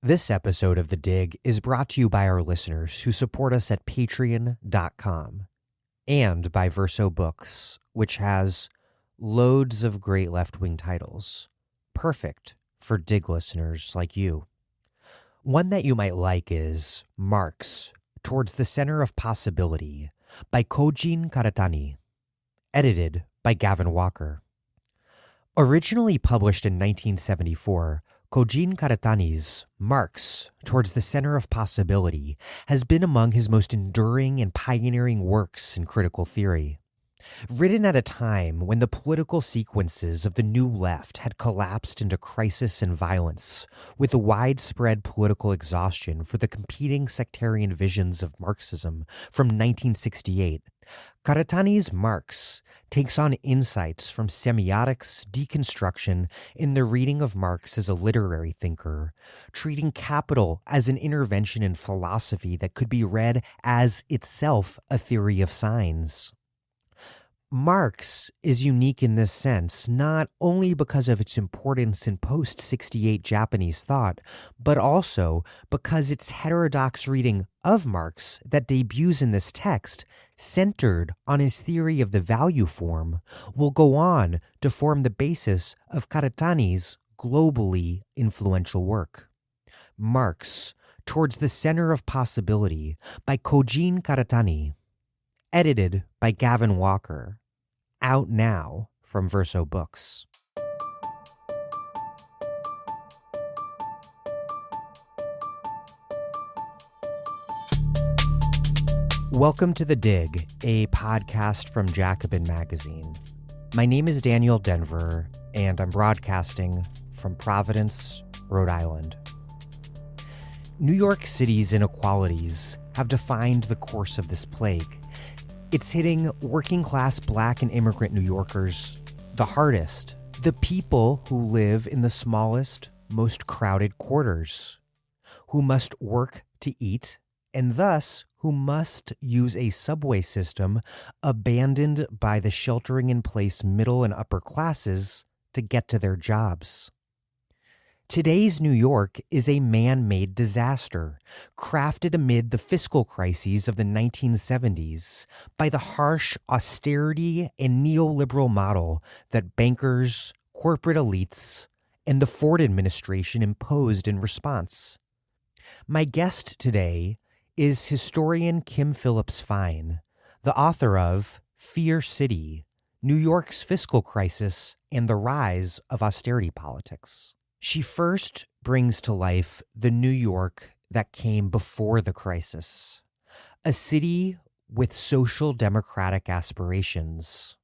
This episode of The Dig is brought to you by our listeners who support us at patreon.com and by Verso Books, which has loads of great left-wing titles, perfect for Dig listeners like you. One that you might like is Marx, Towards the Center of Possibility by Kojin Karatani, edited by Gavin Walker. Originally published in 1974, Kojin Karatani's Marx, Towards the Center of Possibility has been among his most enduring and pioneering works in critical theory. Written at a time when the political sequences of the New Left had collapsed into crisis and violence, with the widespread political exhaustion for the competing sectarian visions of Marxism from 1968, Karatani's Marx takes on insights from semiotics, deconstruction, in the reading of Marx as a literary thinker, treating capital as an intervention in philosophy that could be read as itself a theory of signs. Marx is unique in this sense, not only because of its importance in post-68 Japanese thought, but also because its heterodox reading of Marx that debuts in this text, centered on his theory of the value form, will go on to form the basis of Karatani's globally influential work. Marx, Towards the Center of Possibility by Kojin Karatani, edited by Gavin Walker. Out now from Verso Books. Welcome to The Dig, a podcast from Jacobin magazine. My name is Daniel Denver, and I'm broadcasting from Providence, Rhode Island. New York City's inequalities have defined the course of this plague. It's hitting working-class Black and immigrant New Yorkers the hardest, the people who live in the smallest, most crowded quarters, who must work to eat, and thus who must use a subway system abandoned by the sheltering-in-place middle and upper classes to get to their jobs. Today's New York is a man-made disaster, crafted amid the fiscal crises of the 1970s by the harsh austerity and neoliberal model that bankers, corporate elites, and the Ford administration imposed in response. My guest today is historian Kim Phillips-Fein, the author of Fear City, New York's Fiscal Crisis and the Rise of Austerity Politics. She first brings to life the New York that came before the crisis, a city with social democratic aspirations,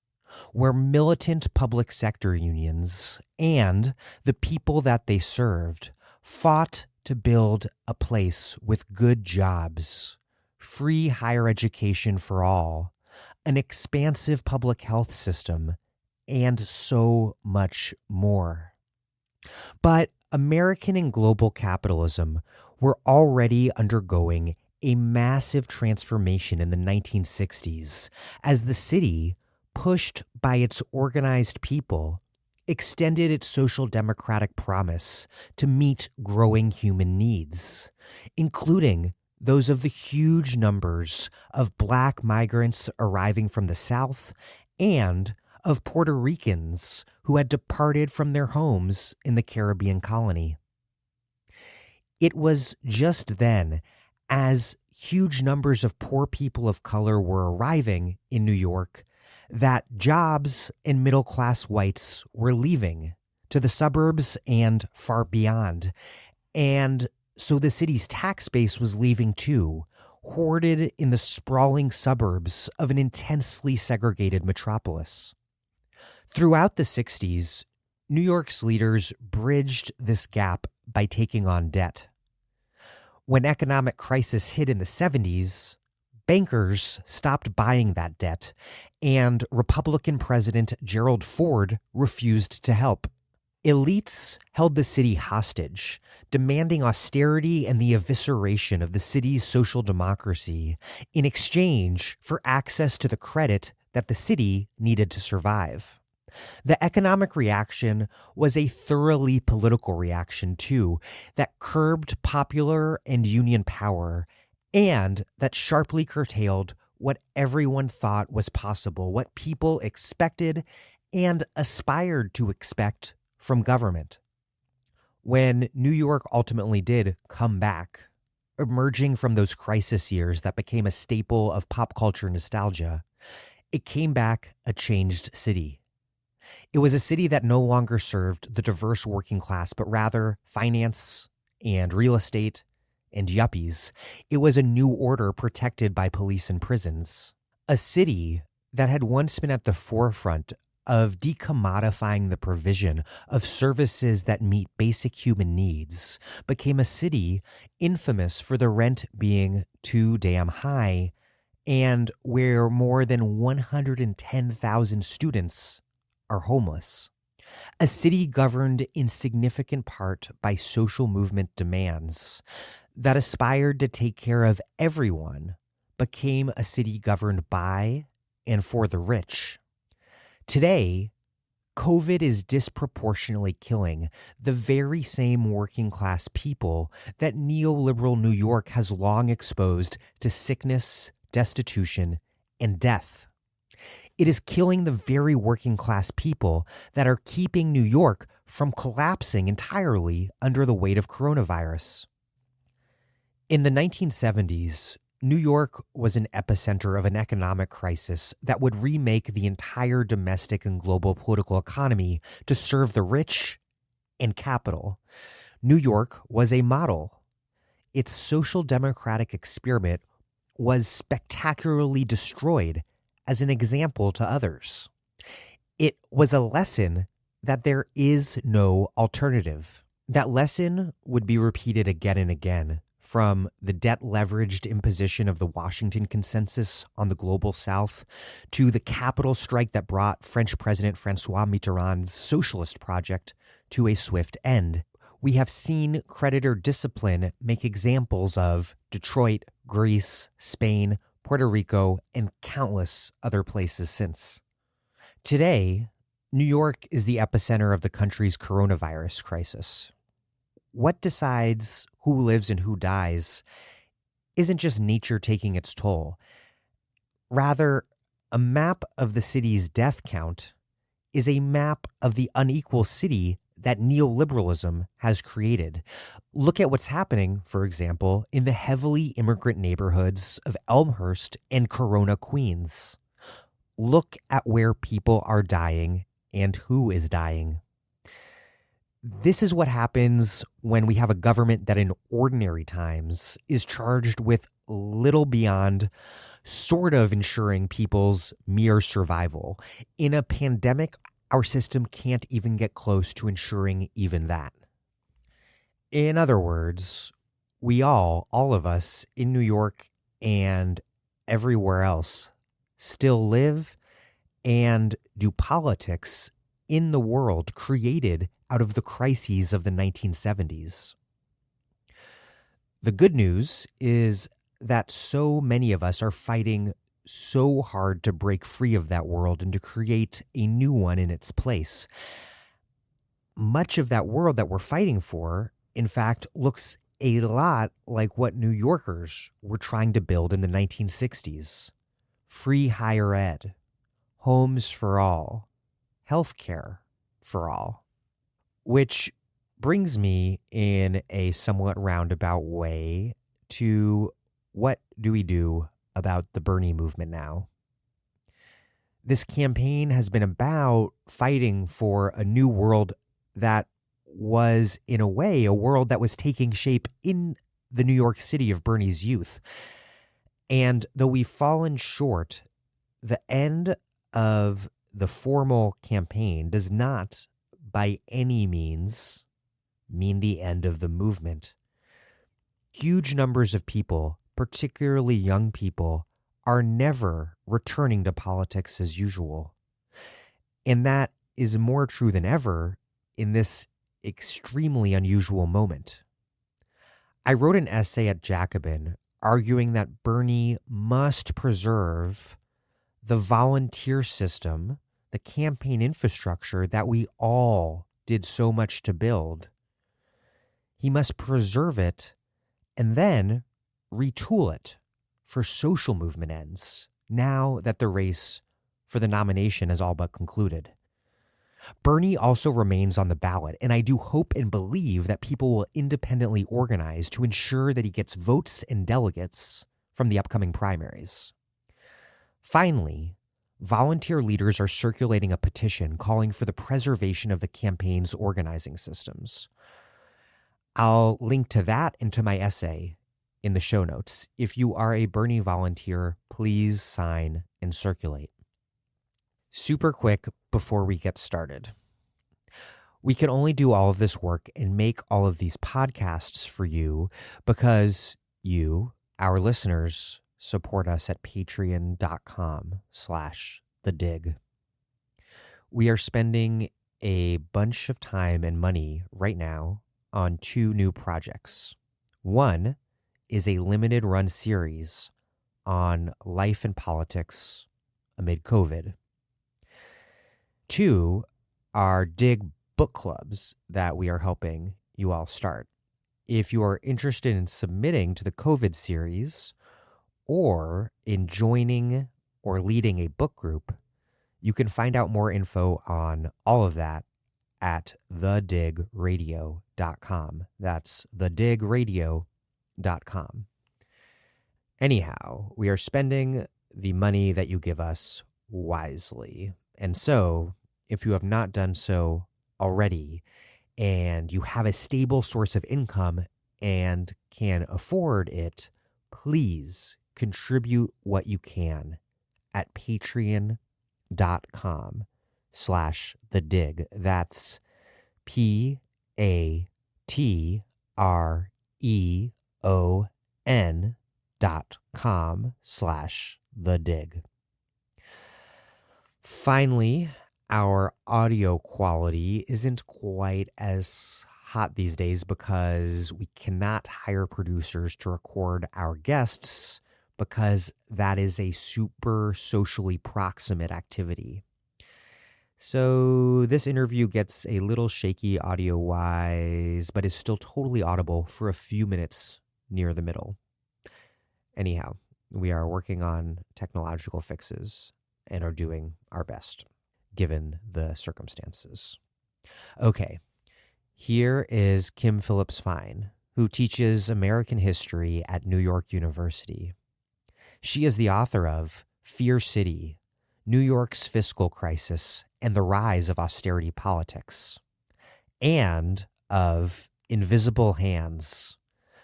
where militant public sector unions and the people that they served fought to build a place with good jobs, free higher education for all, an expansive public health system, and so much more. But American and global capitalism were already undergoing a massive transformation in the 1960s as the city, pushed by its organized people, extended its social democratic promise to meet growing human needs, including those of the huge numbers of Black migrants arriving from the South and of Puerto Ricans who had departed from their homes in the Caribbean colony. It was just then, as huge numbers of poor people of color were arriving in New York, that jobs and middle-class whites were leaving to the suburbs and far beyond. And so the city's tax base was leaving too, hoarded in the sprawling suburbs of an intensely segregated metropolis. Throughout the 60s, New York's leaders bridged this gap by taking on debt. When economic crisis hit in the 70s, bankers stopped buying that debt, and Republican President Gerald Ford refused to help. Elites held the city hostage, demanding austerity and the evisceration of the city's social democracy in exchange for access to the credit that the city needed to survive. The economic reaction was a thoroughly political reaction, too, that curbed popular and union power and that sharply curtailed what everyone thought was possible, what people expected and aspired to expect from government. When New York ultimately did come back, emerging from those crisis years that became a staple of pop culture nostalgia, it came back a changed city. It was a city that no longer served the diverse working class, but rather finance and real estate and yuppies. It was a new order protected by police and prisons. A city that had once been at the forefront of decommodifying the provision of services that meet basic human needs became a city infamous for the rent being too damn high and where more than 110,000 students are homeless. A city governed in significant part by social movement demands that aspired to take care of everyone became a city governed by and for the rich. Today, COVID is disproportionately killing the very same working class people that neoliberal New York has long exposed to sickness, destitution, and death. It is killing the very working class people that are keeping New York from collapsing entirely under the weight of coronavirus. In the 1970s, New York was an epicenter of an economic crisis that would remake the entire domestic and global political economy to serve the rich and capital. New York was a model. Its social democratic experiment was spectacularly destroyed as an example to others. It was a lesson that there is no alternative. That lesson would be repeated again and again, from the debt-leveraged imposition of the Washington Consensus on the Global South to the capital strike that brought French President François Mitterrand's socialist project to a swift end. We have seen creditor discipline make examples of Detroit, Greece, Spain, Puerto Rico, and countless other places since. Today, New York is the epicenter of the country's coronavirus crisis. What decides who lives and who dies isn't just nature taking its toll. Rather, a map of the city's death count is a map of the unequal city that neoliberalism has created. Look at what's happening, for example, in the heavily immigrant neighborhoods of Elmhurst and Corona, Queens. Look at where people are dying and who is dying. This is what happens when we have a government that in ordinary times is charged with little beyond sort of ensuring people's mere survival. In a pandemic, our system can't even get close to ensuring even that. In other words, we all of us in New York and everywhere else, still live and do politics in the world created out of the crises of the 1970s. The good news is that so many of us are fighting so hard to break free of that world and to create a new one in its place. Much of that world that we're fighting for, in fact, looks a lot like what New Yorkers were trying to build in the 1960s. Free higher ed, homes for all, healthcare for all. Which brings me in a somewhat roundabout way to what do we do about the Bernie movement now? This campaign has been about fighting for a new world that was, in a way, a world that was taking shape in the New York City of Bernie's youth. And though we've fallen short, the end of the formal campaign does not by any means mean the end of the movement. Huge numbers of people, particularly young people, are never returning to politics as usual. And that is more true than ever in this extremely unusual moment. I wrote an essay at Jacobin arguing that Bernie must preserve the volunteer system the campaign infrastructure that we all did so much to build. He must preserve it and then retool it for social movement ends, now that the race for the nomination has all but concluded. Bernie also remains on the ballot, and I do hope and believe that people will independently organize to ensure that he gets votes and delegates from the upcoming primaries. Finally, volunteer leaders are circulating a petition calling for the preservation of the campaign's organizing systems. I'll link to that and to my essay in the show notes. If you are a Bernie volunteer, please sign and circulate. Super quick before we get started. We can only do all of this work and make all of these podcasts for you because you, our listeners, support us at patreon.com/thedig. We are spending a bunch of time and money right now on 2 new projects. One is a limited run series on life and politics amid COVID. 2 are Dig book clubs that we are helping you all start. If you are interested in submitting to the COVID series or in joining or leading a book group, you can find out more info on all of that at thedigradio.com. That's thedigradio.com. Anyhow, we are spending the money that you give us wisely. And so, if you have not done so already, and you have a stable source of income and can afford it, please contribute what you can at patreon.com/thedig. That's patreon.com/thedig. Finally, our audio quality isn't quite as hot these days because we cannot hire producers to record our guests because that is a super socially proximate activity. So this interview gets a little shaky audio-wise, but is still totally audible for a few minutes near the middle. Anyhow, we are working on technological fixes and are doing our best, given the circumstances. Okay, here is Kim Phillips-Fein, who teaches American history at New York University. She is the author of Fear City, New York's Fiscal Crisis and the Rise of Austerity Politics, and of Invisible Hands,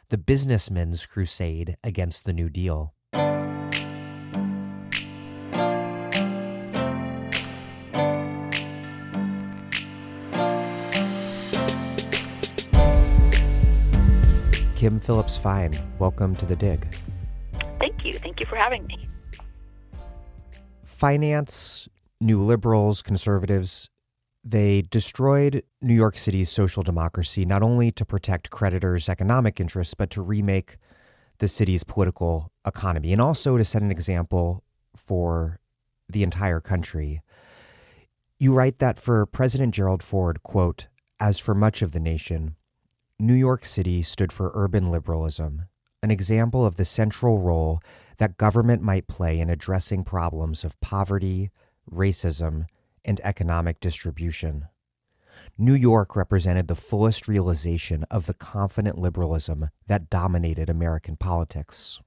the Businessmen's Crusade Against the New Deal. Kim Phillips-Fein, welcome to The Dig. Thank you. Thank you for having me. Finance, new liberals, conservatives, they destroyed New York City's social democracy, not only to protect creditors' economic interests, but to remake the city's political economy, and also to set an example for the entire country. You write that for President Gerald Ford, quote, "As for much of the nation, New York City stood for urban liberalism, an example of the central role that government might play in addressing problems of poverty, racism, and economic distribution. New York represented the fullest realization of the confident liberalism that dominated American politics."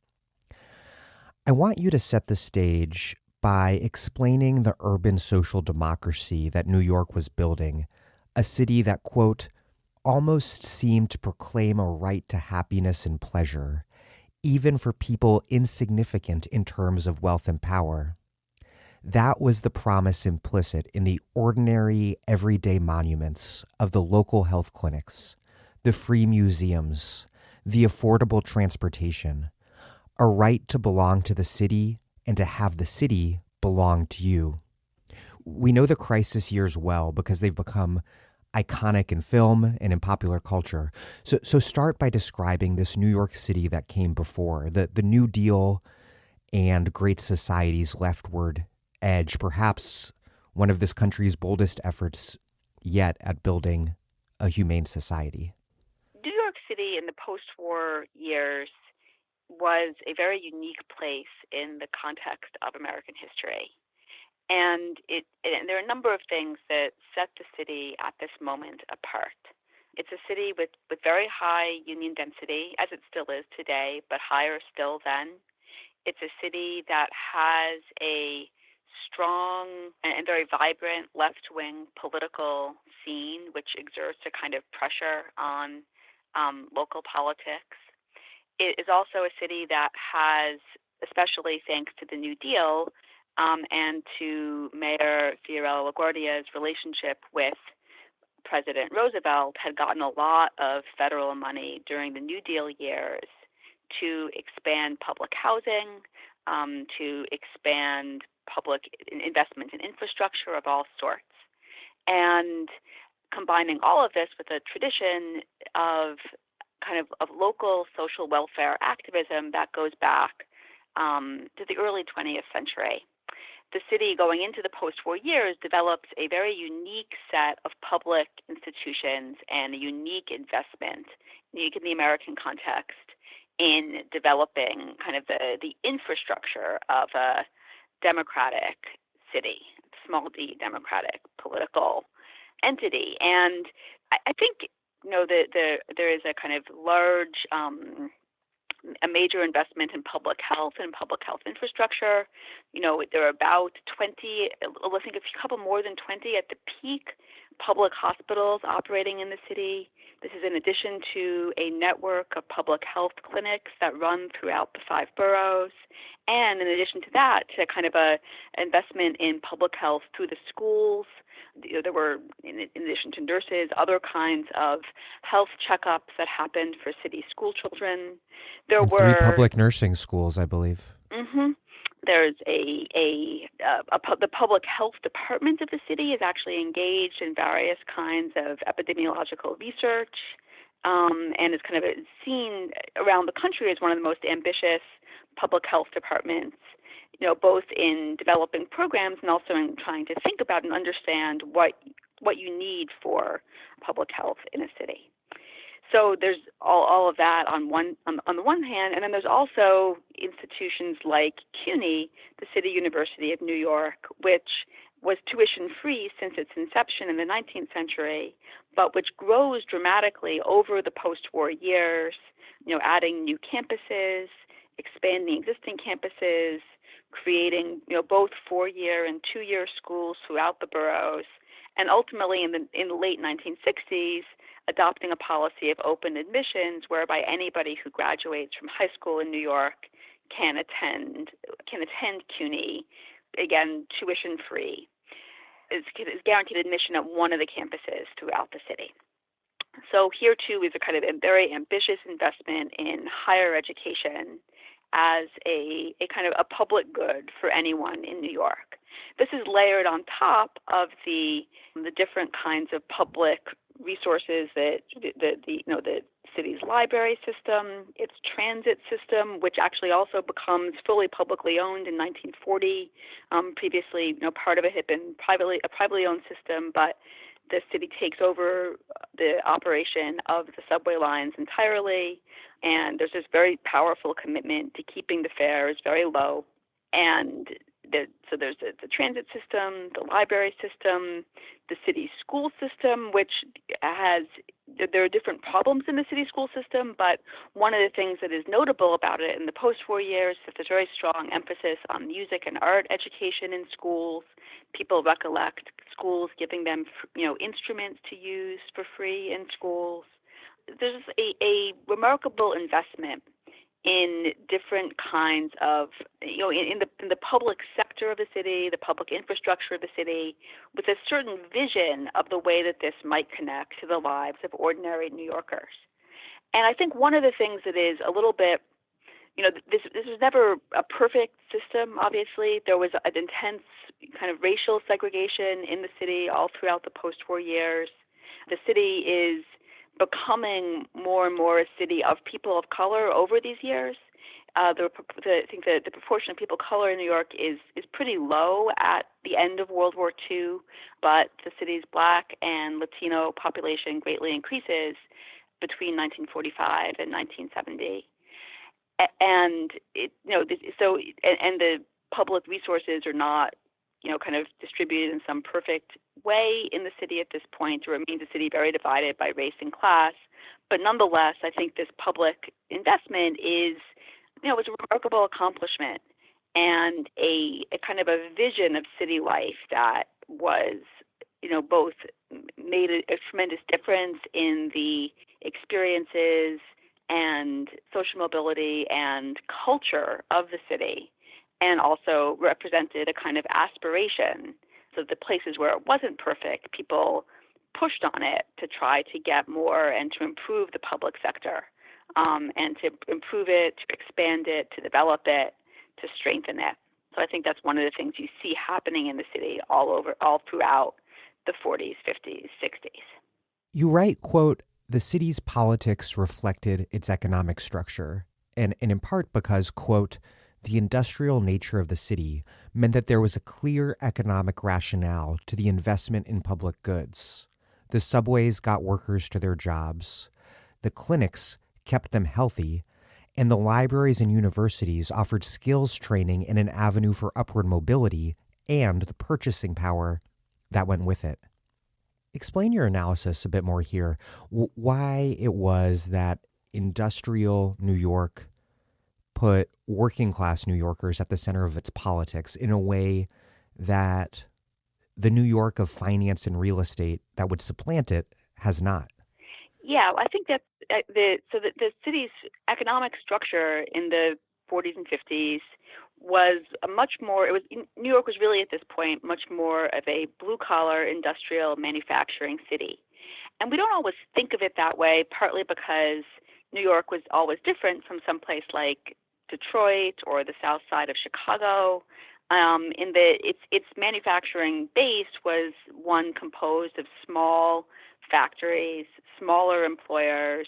I want you to set the stage by explaining the urban social democracy that New York was building, a city that, quote, "almost seemed to proclaim a right to happiness and pleasure, even for people insignificant in terms of wealth and power. That was the promise implicit in the ordinary, everyday monuments of the local health clinics, the free museums, the affordable transportation, a right to belong to the city and to have the city belong to you. We know the crisis years well because they've become iconic in film and in popular culture. So start by describing this New York City that came before, the New Deal and Great Society's leftward edge, perhaps one of this country's boldest efforts yet at building a humane society. New York City in the post-war years was a very unique place in the context of American history. And there are a number of things that set the city at this moment apart. It's a city with very high union density, as it still is today, but higher still then. It's a city that has a strong and very vibrant left-wing political scene, which exerts a kind of pressure on local politics. It is also a city that has, especially thanks to the New Deal and to Mayor Fiorello LaGuardia's relationship with President Roosevelt, had gotten a lot of federal money during the New Deal years to expand public housing, to expand public investment in infrastructure of all sorts. And combining all of this with a tradition of of local social welfare activism that goes back to the early 20th century. The city, going into the post-war years, develops a very unique set of public institutions and a unique investment, unique in the American context, in developing the infrastructure of a democratic city, small d democratic political entity. And I think there is a kind of large a major investment in public health and public health infrastructure. There are about 20, I think a couple more than 20 at the peak public hospitals operating in the city. This is in addition to a network of public health clinics that run throughout the 5 boroughs. And in addition to that, to a investment in public health through the schools. There were, in addition to nurses, other kinds of health checkups that happened for city school children. There and were 3 public nursing schools, I believe. Mm-hmm. There's the public health department of the city is actually engaged in various kinds of epidemiological research, and is seen around the country as one of the most ambitious public health departments, both in developing programs and also in trying to think about and understand what you need for public health in a city. So there's all of that on the one hand, and then there's also institutions like CUNY, the City University of New York, which was tuition-free since its inception in the 19th century, but which grows dramatically over the post-war years, adding new campuses, expanding existing campuses, creating both 4-year and 2-year schools throughout the boroughs, and ultimately in the late 1960s, adopting a policy of open admissions whereby anybody who graduates from high school in New York can attend CUNY, again, tuition-free. Is guaranteed admission at one of the campuses throughout the city. So here, too, is a very ambitious investment in higher education as a public good for anyone in New York. This is layered on top of the different kinds of public resources that the city's library system, its transit system, which actually also becomes fully publicly owned in 1940. Previously, part of it had been a privately owned system, but the city takes over the operation of the subway lines entirely, and there's this very powerful commitment to keeping the fares very low. And so there's the transit system, the library system, the city school system, which there are different problems in the city school system, but one of the things that is notable about it in the post-war years is that there's very strong emphasis on music and art education in schools. People recollect schools giving them, instruments to use for free in schools. There's a remarkable investment in different kinds of, in the public sector of the city, the public infrastructure of the city, with a certain vision of the way that this might connect to the lives of ordinary New Yorkers. And I think one of the things that is a little bit, this was never a perfect system, obviously. There was an intense racial segregation in the city all throughout the post-war years. The city is becoming more and more a city of people of color over these years. I think the proportion of people of color in New York is pretty low at the end of World War II, but the city's Black and Latino population greatly increases between 1945 and 1970. And the public resources are not, kind of distributed in some perfect way in the city at this point. It remains a city very divided by race and class. But nonetheless, I think this public investment is, was a remarkable accomplishment and a kind of a vision of city life that was, both made a tremendous difference in the experiences and social mobility and culture of the city, and also represented a kind of aspiration. So the places where it wasn't perfect, people pushed on it to try to get more and to improve the public sector, and to improve it, to expand it, to develop it, to strengthen it. So I think that's one of the things you see happening in the city all throughout the 40s, 50s, 60s. You write, quote, "The city's politics reflected its economic structure, and in part because, quote, the industrial nature of the city meant that there was a clear economic rationale to the investment in public goods. The subways got workers to their jobs, the clinics kept them healthy, and the libraries and universities offered skills training and an avenue for upward mobility and the purchasing power that went with it." Explain your analysis a bit more here. Why it was that industrial New York put working class New Yorkers at the center of its politics in a way that the New York of finance and real estate that would supplant it has not. Yeah, I think that the city's economic structure in the 40s and 50s was New York was really at this point much more of a blue-collar industrial manufacturing city. And we don't always think of it that way, partly because New York was always different from some place like Detroit or the south side of Chicago. Its manufacturing base was one composed of small factories, smaller employers.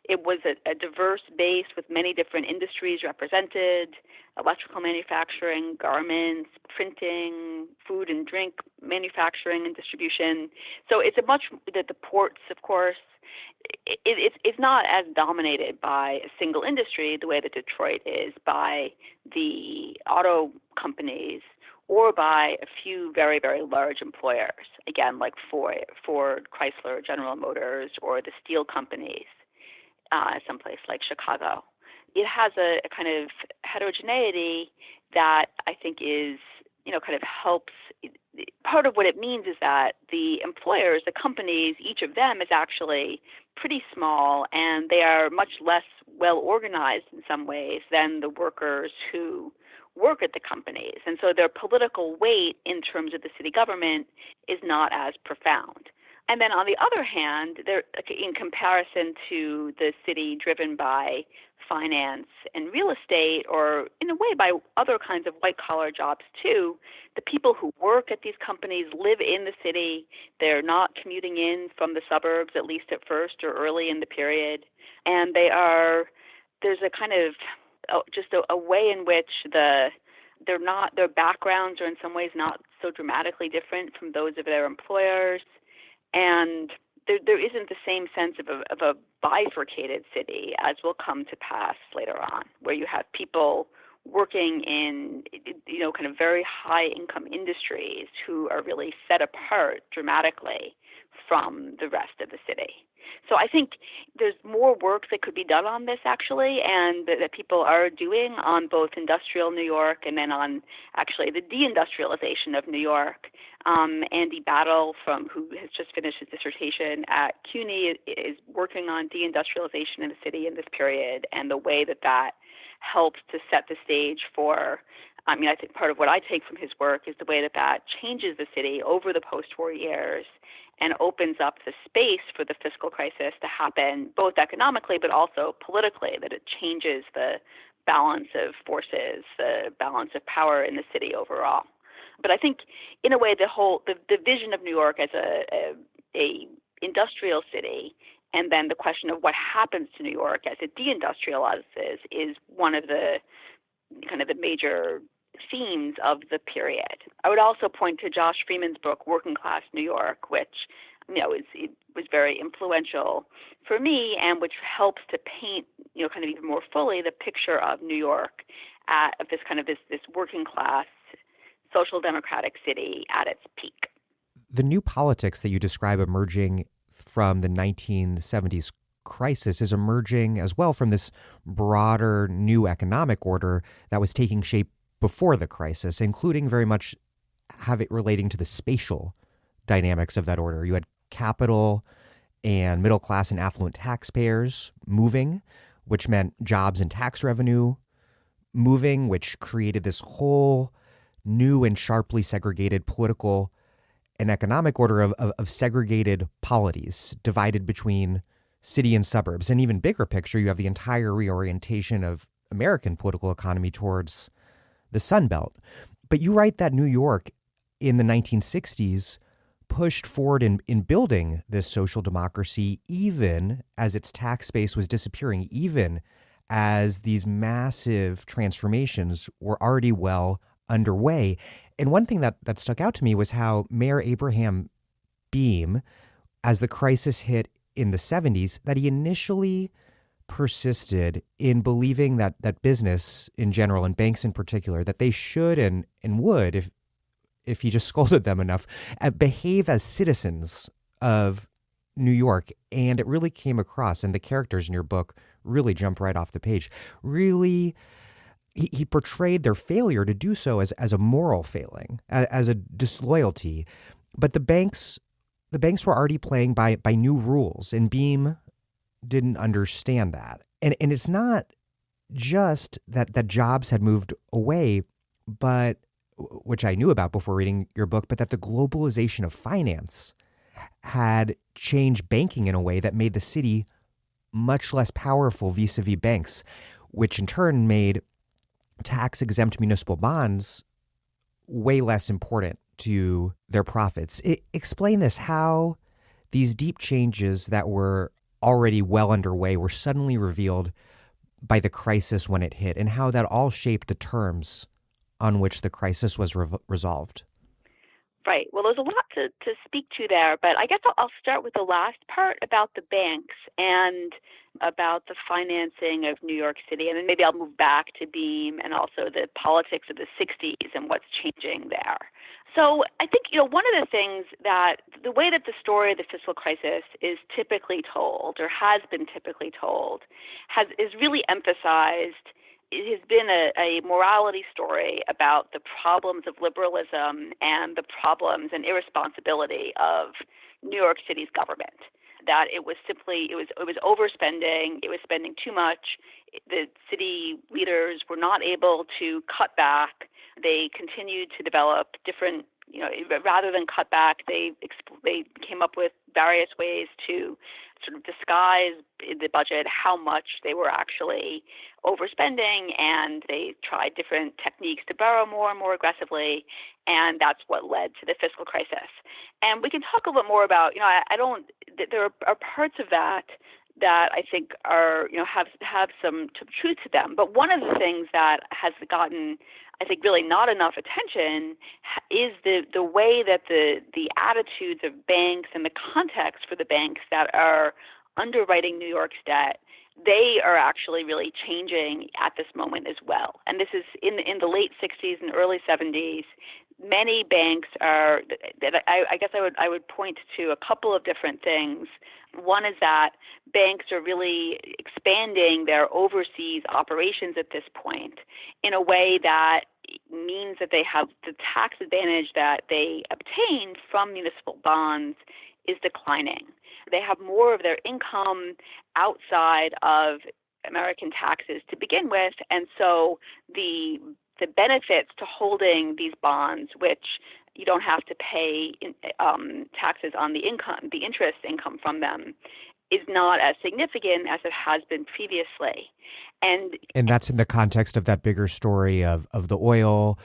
It was a diverse base with many different industries represented: electrical manufacturing, garments, printing, food and drink manufacturing and distribution. So it's the ports, of course, it's not as dominated by a single industry the way that Detroit is by the auto companies or by a few very, very large employers, again, like Ford, Chrysler, General Motors, or the steel companies, someplace like Chicago. It has a kind of heterogeneity that I think is, kind of helps. Part of what it means is that the employers, the companies, each of them is actually pretty small, and they are much less well organized in some ways than the workers who work at the companies. And so their political weight in terms of the city government is not as profound. And then on the other hand, in comparison to the city driven by finance and real estate, or in a way by other kinds of white-collar jobs too, the people who work at these companies live in the city. They're not commuting in from the suburbs, at least at first or early in the period. And there's a kind of just a way in which their backgrounds are in some ways not so dramatically different from those of their employers. And there isn't the same sense of a bifurcated city as will come to pass later on, where you have people working in, kind of very high income industries who are really set apart dramatically from the rest of the city. So I think there's more work that could be done on this, actually, and that people are doing on both industrial New York and then on actually the deindustrialization of New York. Andy Battle, who has just finished his dissertation at CUNY, is working on deindustrialization in the city in this period, and the way that helps to set the stage for, I think part of what I take from his work is the way that changes the city over the post-war years and opens up the space for the fiscal crisis to happen, both economically but also politically, that it changes the balance of forces, the balance of power in the city overall. But I think, in a way, the vision of New York as a industrial city And then the question of what happens to New York as it deindustrializes is one of the kind of the major themes of the period. I would also point to Josh Freeman's book, Working Class New York, which it was very influential for me and which helps to paint, kind of even more fully the picture of New York of this working class social democratic city at its peak. The new politics that you describe emerging from the 1970s crisis is emerging as well from this broader new economic order that was taking shape before the crisis, including very much have it relating to the spatial dynamics of that order. You had capital and middle class and affluent taxpayers moving, which meant jobs and tax revenue moving, which created this whole new and sharply segregated political and economic order of segregated polities divided between city and suburbs. And even bigger picture, you have the entire reorientation of American political economy towards the Sun Belt. But you write that New York in the 1960s pushed forward in building this social democracy, even as its tax base was disappearing, even as these massive transformations were already well underway. And one thing that stuck out to me was how Mayor Abraham Beame, as the crisis hit in the 70s, that he initially persisted in believing that business in general and banks in particular, that they should and would, if he just scolded them enough, behave as citizens of New York. And it really came across, and the characters in your book really jump right off the page. Really, he portrayed their failure to do so as a moral failing, as a disloyalty. But the banks were already playing by new rules, and Beame didn't understand that. And it's not just that jobs had moved away, but which I knew about before reading your book, but that the globalization of finance had changed banking in a way that made the city much less powerful vis-a-vis banks, which in turn made tax-exempt municipal bonds way less important to their profits. Explain this, how these deep changes that were already well underway were suddenly revealed by the crisis when it hit, and how that all shaped the terms on which the crisis was resolved. Right. Well, there's a lot to speak to there, but I guess I'll start with the last part about the banks and about the financing of New York City, and then maybe I'll move back to Beame and also the politics of the 60s and what's changing there. So I think, one of the things that the way that the story of the fiscal crisis is typically told, or has been typically told, is really emphasized. It has been a morality story about the problems of liberalism and the problems and irresponsibility of New York City's government. That it was overspending, it was spending too much. The city leaders were not able to cut back. They continued to develop different, rather than cut back, they came up with various ways to sort of disguise in the budget how much they were actually overspending, and they tried different techniques to borrow more and more aggressively, and that's what led to the fiscal crisis. And we can talk a little bit more about, there are parts of that I think are, have some truth to them. But one of the things that has gotten, I think, really not enough attention is the way that the attitudes of banks and the context for the banks that are underwriting New York's debt, they are actually really changing at this moment as well. And this is in the late 60s and early 70s. Many banks are, I guess I would point to a couple of different things. One is that banks are really expanding their overseas operations at this point in a way that means that they have the tax advantage that they obtained from municipal bonds is declining. They have more of their income outside of American taxes to begin with, and so the benefits to holding these bonds, which you don't have to pay taxes on the income, the interest income from them, is not as significant as it has been previously. And that's in the context of that bigger story of the oil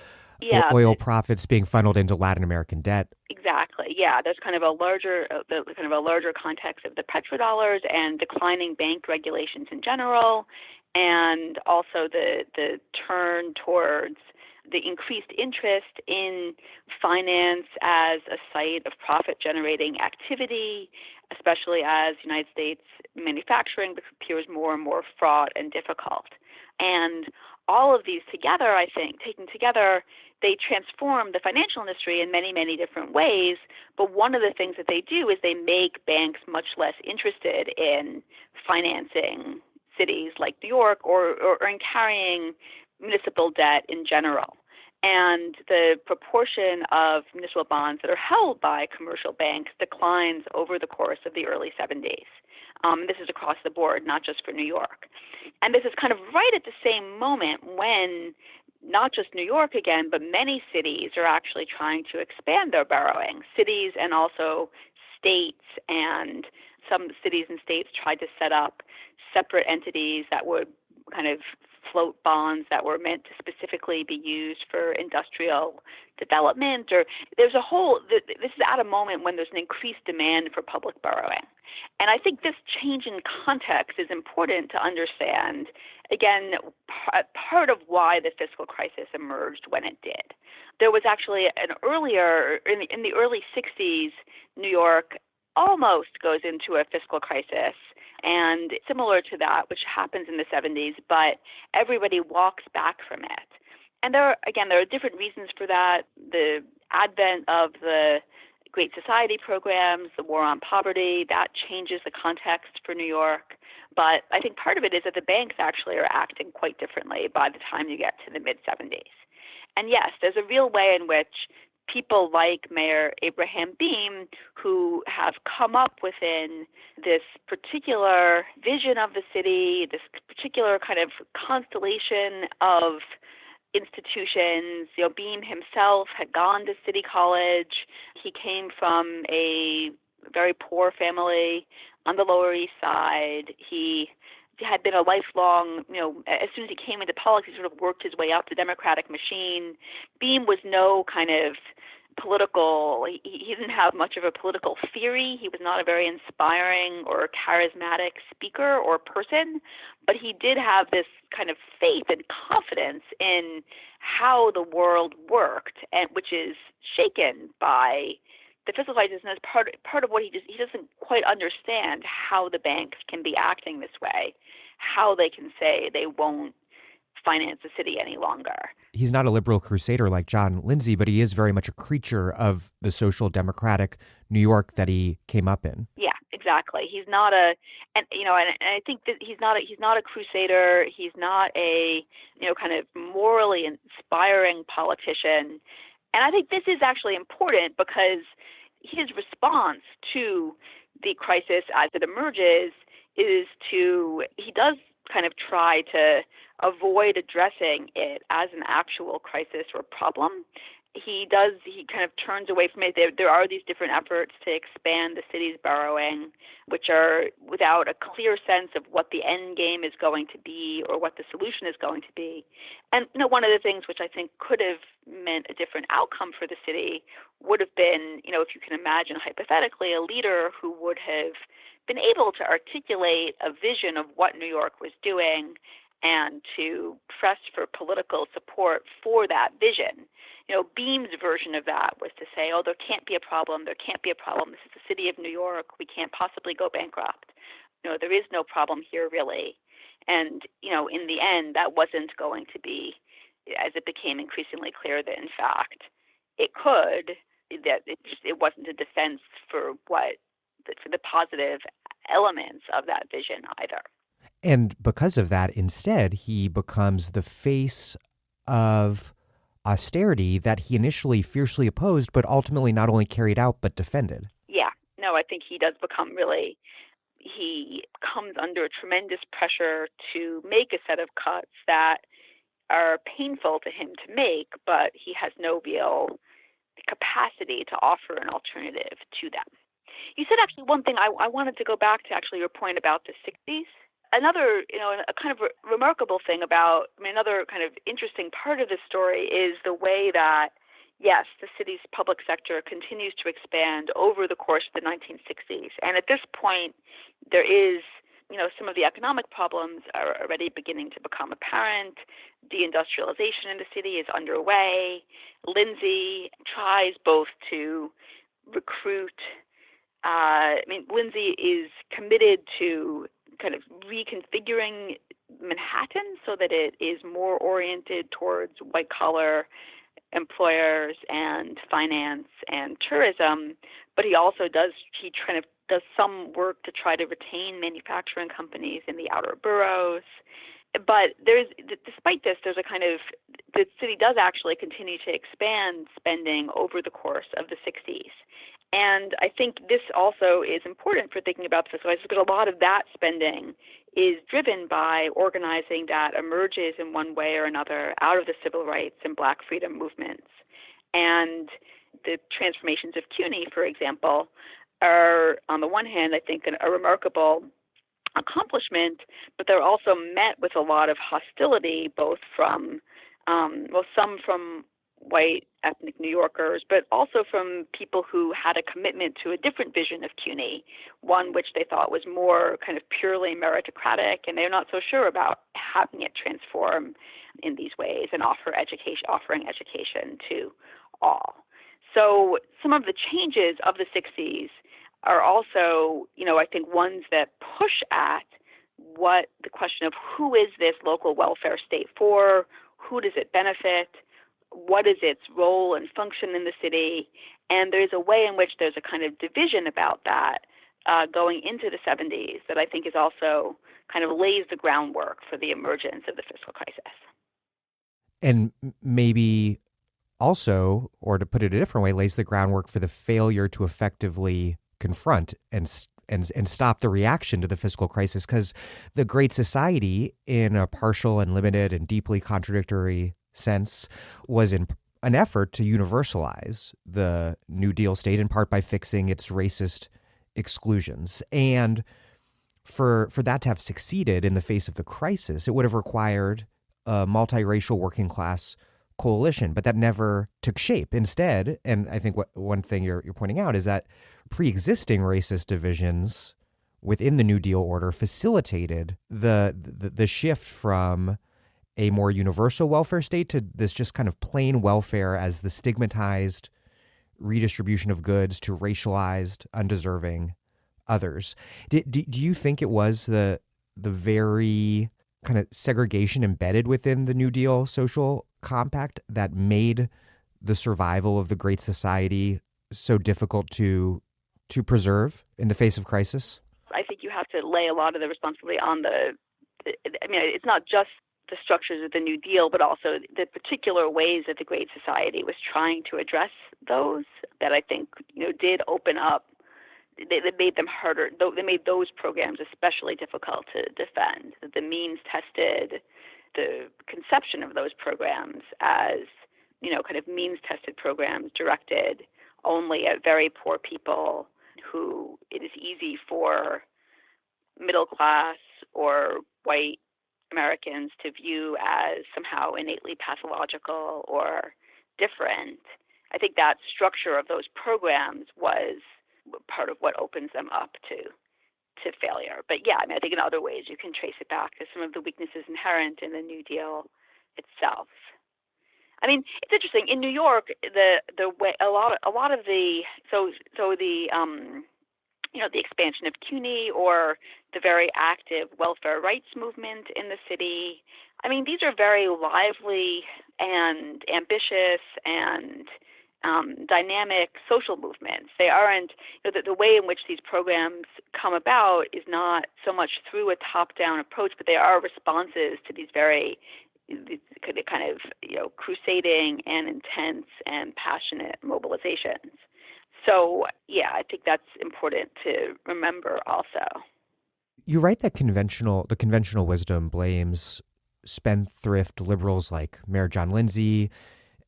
profits being funneled into Latin American debt. Exactly. there's kind of a larger context of the petrodollars and declining bank regulations in general, and also the turn towards the increased interest in finance as a site of profit-generating activity, especially as United States manufacturing appears more and more fraught and difficult. And all of these together, I think, taken together, they transform the financial industry in many, many different ways. But one of the things that they do is they make banks much less interested in financing cities like New York or in carrying municipal debt in general. And the proportion of municipal bonds that are held by commercial banks declines over the course of the early 70s. This is across the board, not just for New York. And this is kind of right at the same moment when not just New York again, but many cities are actually trying to expand their borrowing. Cities and also states, and some cities and states tried to set up separate entities that would kind of float bonds that were meant to specifically be used for industrial development. Or there's a whole, this is at a moment when there's an increased demand for public borrowing. And I think this change in context is important to understand, again, part of why the fiscal crisis emerged when it did. There was actually an earlier, in the early 60s, New York almost goes into a fiscal crisis, and similar to that, which happens in the 70s, but everybody walks back from it. And there are different reasons for that. The advent of the Great Society programs, the war on poverty, that changes the context for New York. But I think part of it is that the banks actually are acting quite differently by the time you get to the mid-70s. And yes, there's a real way in which people like Mayor Abraham Beame, who have come up within this particular vision of the city, this particular kind of constellation of institutions. Beame himself had gone to City College. He came from a very poor family on the Lower East Side. He had been a lifelong, as soon as he came into politics, he sort of worked his way up the Democratic machine. Beame was no kind of political, he didn't have much of a political theory. He was not a very inspiring or charismatic speaker or person, but he did have this kind of faith and confidence in how the world worked, and which is shaken by the fiscal crisis. And as part of what he doesn't quite understand how the banks can be acting this way, how they can say they won't finance the city any longer. He's not a liberal crusader like John Lindsay, but he is very much a creature of the social democratic New York that he came up in. Yeah, exactly. He's not and I think that he's not a crusader. He's not a, kind of morally inspiring politician. And I think this is actually important because his response to the crisis as it emerges is he does kind of try to avoid addressing it as an actual crisis or problem. He kind of turns away from it. There are these different efforts to expand the city's borrowing, which are without a clear sense of what the end game is going to be or what the solution is going to be. And one of the things which I think could have meant a different outcome for the city would have been, if you can imagine hypothetically, a leader who would have been able to articulate a vision of what New York was doing and to press for political support for that vision. Beame's version of that was to say, there can't be a problem. There can't be a problem. This is the city of New York. We can't possibly go bankrupt. There is no problem here, really. And, in the end, that wasn't going to be, as it became increasingly clear that, in fact, it could, that it wasn't a defense for the positive elements of that vision either. And because of that, instead, he becomes the face of austerity that he initially fiercely opposed, but ultimately not only carried out, but defended. Yeah. No, I think he does become he comes under tremendous pressure to make a set of cuts that are painful to him to make, but he has no real capacity to offer an alternative to them. You said actually one thing, I wanted to go back to actually your point about the 60s. Another, a kind of remarkable thing about, another kind of interesting part of this story is the way that yes, the city's public sector continues to expand over the course of the 1960s. And at this point, there is, some of the economic problems are already beginning to become apparent. Deindustrialization in the city is underway. Lindsay tries both to recruit. Lindsay is committed to kind of reconfiguring Manhattan so that it is more oriented towards white-collar employers and finance and tourism, but he kind of does some work to try to retain manufacturing companies in the outer boroughs. But despite this, the city does actually continue to expand spending over the course of the 60s. And I think this also is important for thinking about the fiscal crisis because a lot of that spending is driven by organizing that emerges in one way or another out of the civil rights and black freedom movements. And the transformations of CUNY, for example, are, on the one hand, I think, a remarkable accomplishment, but they're also met with a lot of hostility, both from, some from white ethnic New Yorkers, but also from people who had a commitment to a different vision of CUNY, one which they thought was more kind of purely meritocratic, and they're not so sure about having it transform in these ways and offering education to all. So some of the changes of the 60s are also, I think, ones that push at what the question of who is this local welfare state for, who does it benefit, what is its role and function in the city, and there's a way in which there's a kind of division about that going into the 70s that I think is also kind of lays the groundwork for the emergence of the fiscal crisis. And maybe also, or to put it a different way, lays the groundwork for the failure to effectively confront and stop the reaction to the fiscal crisis, because the Great Society, in a partial and limited and deeply contradictory sense, was in an effort to universalize the New Deal state, in part by fixing its racist exclusions. And for that to have succeeded in the face of the crisis, it would have required a multiracial working class coalition, but that never took shape. Instead, and I think one thing you're pointing out is that pre-existing racist divisions within the New Deal order facilitated the shift from a more universal welfare state to this just kind of plain welfare as the stigmatized redistribution of goods to racialized, undeserving others. Do you think it was the very kind of segregation embedded within the New Deal social compact that made the survival of the Great Society so difficult to preserve in the face of crisis? I think you have to lay a lot of the responsibility on it's not just the structures of the New Deal, but also the particular ways that the Great Society was trying to address those that I think, did open up. They made them harder. They made those programs especially difficult to defend. The means tested, the conception of those programs as, kind of means tested programs directed only at very poor people who it is easy for middle class or white Americans to view as somehow innately pathological or different. I think that structure of those programs was part of what opens them up to failure. But yeah, I think in other ways you can trace it back to some of the weaknesses inherent in the New Deal itself. It's interesting in New York. The way a lot of the the expansion of CUNY or the very active welfare rights movement in the city. These are very lively and ambitious and dynamic social movements. They aren't, the way in which these programs come about is not so much through a top-down approach, but they are responses to these very kind of crusading and intense and passionate mobilizations. So, yeah, I think that's important to remember also. You write that the conventional wisdom blames spendthrift liberals like Mayor John Lindsay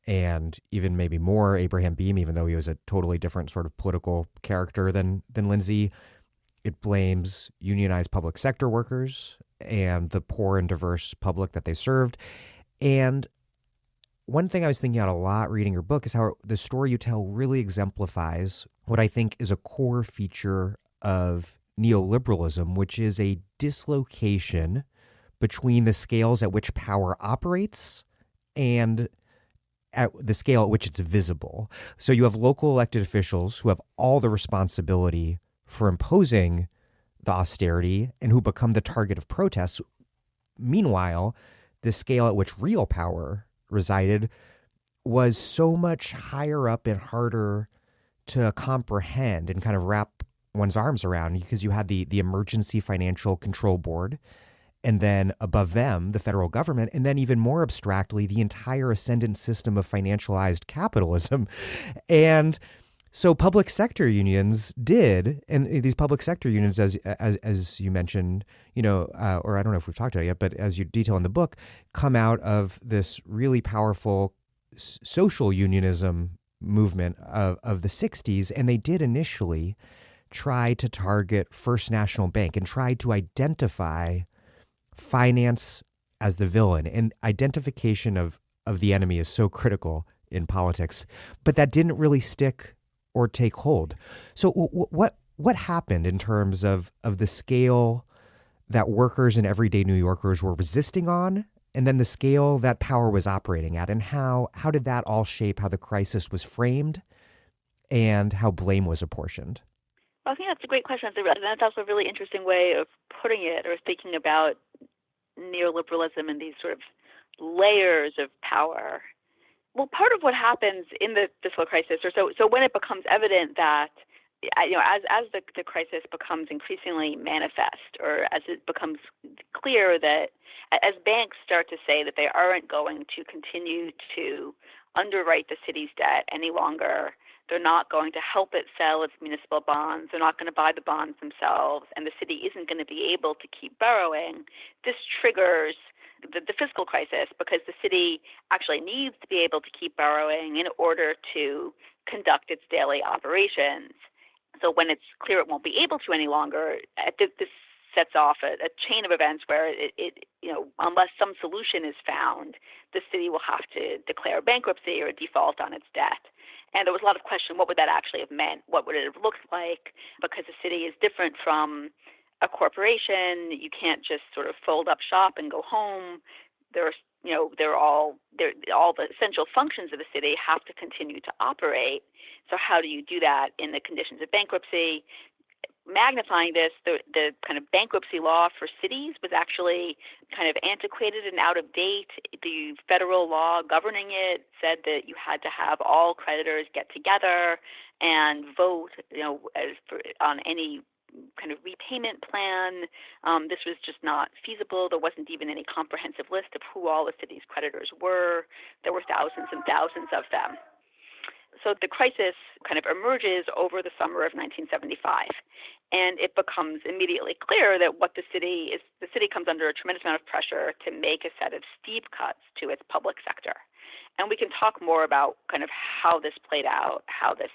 and even maybe more Abraham Beame, even though he was a totally different sort of political character than Lindsay. It blames unionized public sector workers and the poor and diverse public that they served. And one thing I was thinking out a lot reading your book is how the story you tell really exemplifies what I think is a core feature of neoliberalism, which is a dislocation between the scales at which power operates and at the scale at which it's visible. So you have local elected officials who have all the responsibility for imposing the austerity and who become the target of protests. Meanwhile, the scale at which real power resided was so much higher up and harder to comprehend and kind of wrap one's arms around, because you had the Emergency Financial Control Board, and then above them, the federal government, and then even more abstractly, the entire ascendant system of financialized capitalism. And so public sector unions did, and these public sector unions, as you mentioned, or I don't know if we've talked about it yet, but as you detail in the book, come out of this really powerful social unionism movement of the 60s, and they did initially try to target First National Bank and try to identify finance as the villain. And identification of the enemy is so critical in politics, but that didn't really stick or take hold. So what happened in terms of the scale that workers and everyday New Yorkers were resisting on, and then the scale that power was operating at, and how did that all shape how the crisis was framed and how blame was apportioned? Well, I think that's a great question. That's also a really interesting way of putting it, or thinking about neoliberalism and these sort of layers of power. Well, part of what happens in the fiscal crisis, or so when it becomes evident that, as the crisis becomes increasingly manifest, or as it becomes clear that, as banks start to say that they aren't going to continue to underwrite the city's debt any longer, they're not going to help it sell its municipal bonds, they're not going to buy the bonds themselves, and the city isn't going to be able to keep borrowing, this triggers the fiscal crisis, because the city actually needs to be able to keep borrowing in order to conduct its daily operations. So when it's clear it won't be able to any longer, this sets off a chain of events where unless some solution is found, the city will have to declare bankruptcy or default on its debt. And there was a lot of question, what would that actually have meant? What would it have looked like? Because the city is different from a corporation. You can't just sort of fold up shop and go home. All the essential functions of the city have to continue to operate. So how do you do that in the conditions of bankruptcy? Magnifying this, the kind of bankruptcy law for cities was actually kind of antiquated and out of date. The federal law governing it said that you had to have all creditors get together and vote, on any kind of repayment plan. This was just not feasible. There wasn't even any comprehensive list of who all the city's creditors were. There were thousands and thousands of them. So the crisis kind of emerges over the summer of 1975, and it becomes immediately clear that the city comes under a tremendous amount of pressure to make a set of steep cuts to its public sector. And we can talk more about kind of how this played out, how this,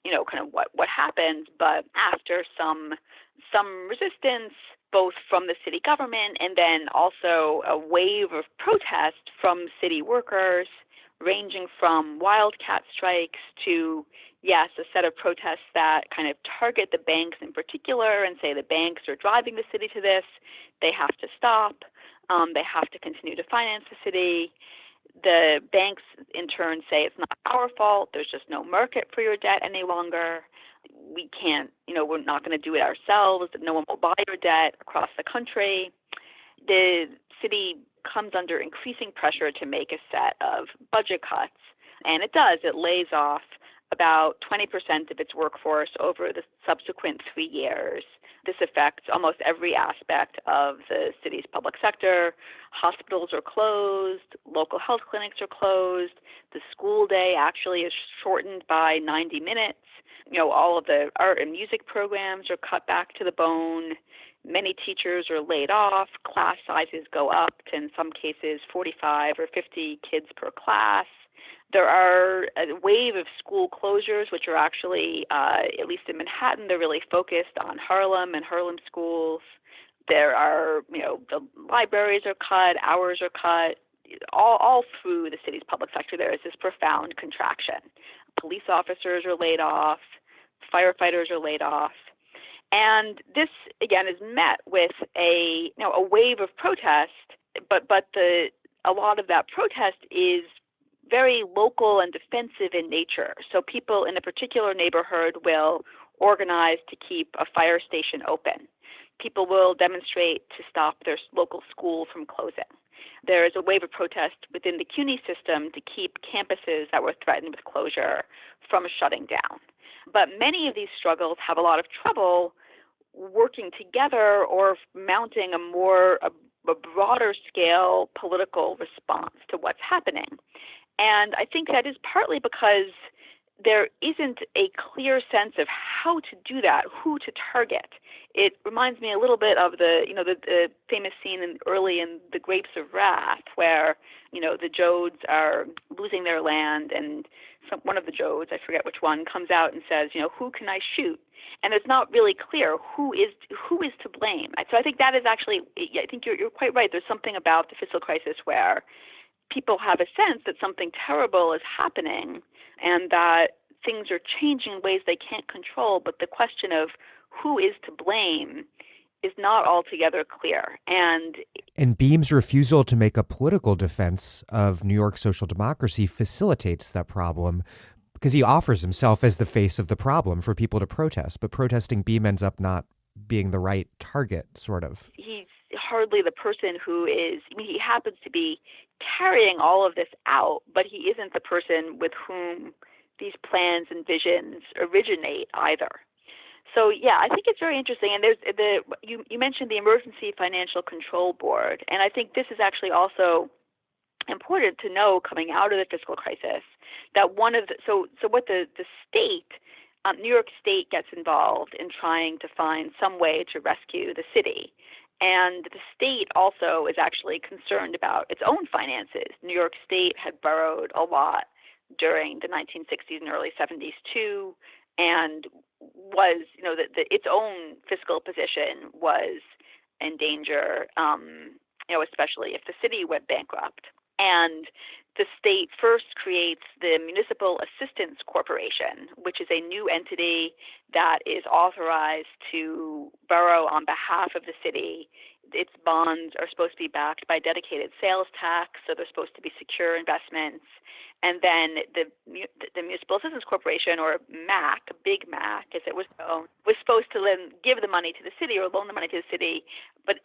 kind of what happened. But after some resistance, both from the city government and then also a wave of protest from city workers, ranging from wildcat strikes to, yes, a set of protests that kind of target the banks in particular and say the banks are driving the city to this. They have to stop. They have to continue to finance the city. The banks, in turn, say it's not our fault. There's just no market for your debt any longer. We can't, we're not going to do it ourselves. No one will buy your debt across the country. The city comes under increasing pressure to make a set of budget cuts, and it does. It lays off about 20% of its workforce over the subsequent 3 years. This affects almost every aspect of the city's public sector. Hospitals are closed, local health clinics are closed, the school day actually is shortened by 90 minutes. All of the art and music programs are cut back to the bone. Many teachers are laid off. Class sizes go up to, in some cases, 45 or 50 kids per class. There are a wave of school closures, which are actually, at least in Manhattan, they're really focused on Harlem and Harlem schools. There are, the libraries are cut, hours are cut. all through the city's public sector, there is this profound contraction. Police officers are laid off, firefighters are laid off, and this again is met with a wave of protest. But a lot of that protest is very local and defensive in nature. So people in a particular neighborhood will organize to keep a fire station open. People will demonstrate to stop their local school from closing. There is a wave of protest within the CUNY system to keep campuses that were threatened with closure from shutting down. But many of these struggles have a lot of trouble working together or mounting a broader scale political response to what's happening. And I think that is partly because there isn't a clear sense of how to do that, who to target. It reminds me a little bit of the famous scene early in The Grapes of Wrath, where, the Jodes are losing their land, and one of the Jodes, I forget which one, comes out and says, who can I shoot? And it's not really clear who is to blame. So I think that is actually, I think you're quite right. There's something about the fiscal crisis where people have a sense that something terrible is happening and that things are changing in ways they can't control, but the question of who is to blame is not altogether clear. And Beam's refusal to make a political defense of New York social democracy facilitates that problem, because he offers himself as the face of the problem for people to protest, but protesting Beam ends up not being the right target, sort of. He's hardly the person who is, he happens to be carrying all of this out, but he isn't the person with whom these plans and visions originate either. So yeah, I think it's very interesting. And you mentioned the Emergency Financial Control Board, and I think this is actually also important to know coming out of the fiscal crisis that what the state, New York State gets involved in trying to find some way to rescue the city. And the state also is actually concerned about its own finances. New York State had borrowed a lot during the 1960s and early 70s too, and was, its own fiscal position was in danger, especially if the city went bankrupt. And the state first creates the Municipal Assistance Corporation, which is a new entity that is authorized to borrow on behalf of the city. Its bonds are supposed to be backed by dedicated sales tax, so they're supposed to be secure investments. And then the Municipal Assistance Corporation, or MAC, Big MAC, as it was known, was supposed to then give the money to the city or loan the money to the city, but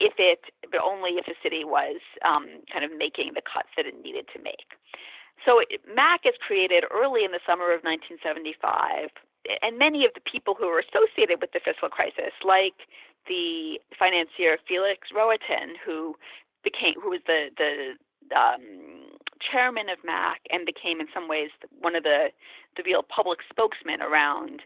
only if the city was kind of making the cuts that it needed to make. So MAC is created early in the summer of 1975, and many of the people who were associated with the fiscal crisis, like the financier Felix Rohatyn, who was the chairman of MAC and became in some ways one of the real public spokesmen around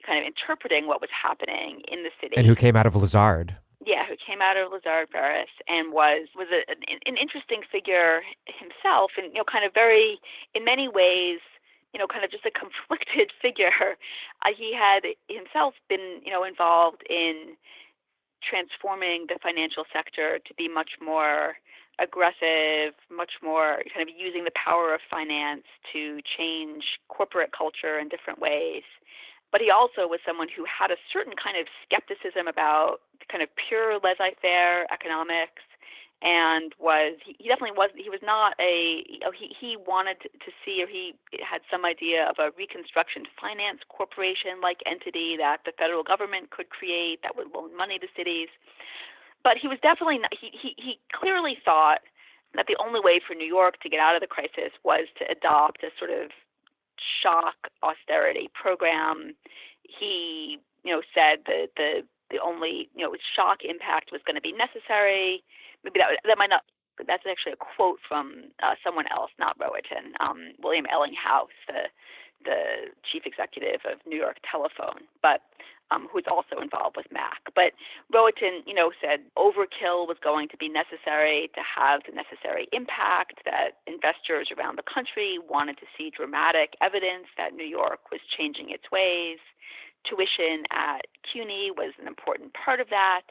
kind of interpreting what was happening in the city. And who came out of Lazard. Yeah, who came out of Lazard Paris and was an interesting figure himself, and kind of very, in many ways, kind of just a conflicted figure. He had himself been involved in transforming the financial sector to be much more aggressive, much more kind of using the power of finance to change corporate culture in different ways. But he also was someone who had a certain kind of skepticism about kind of pure laissez-faire economics, and he wanted to see, or he had some idea of a Reconstruction Finance Corporation-like entity that the federal government could create that would loan money to cities. But he was definitely not, he clearly thought that the only way for New York to get out of the crisis was to adopt a sort of shock austerity program. He, said that the only, shock impact was going to be necessary. Maybe that might not. That's actually a quote from someone else, not Rohatyn, William Ellinghaus, the chief executive of New York Telephone, but who's also involved with MAC. But Rohatyn, said overkill was going to be necessary to have the necessary impact, that investors around the country wanted to see dramatic evidence that New York was changing its ways. Tuition at CUNY was an important part of that.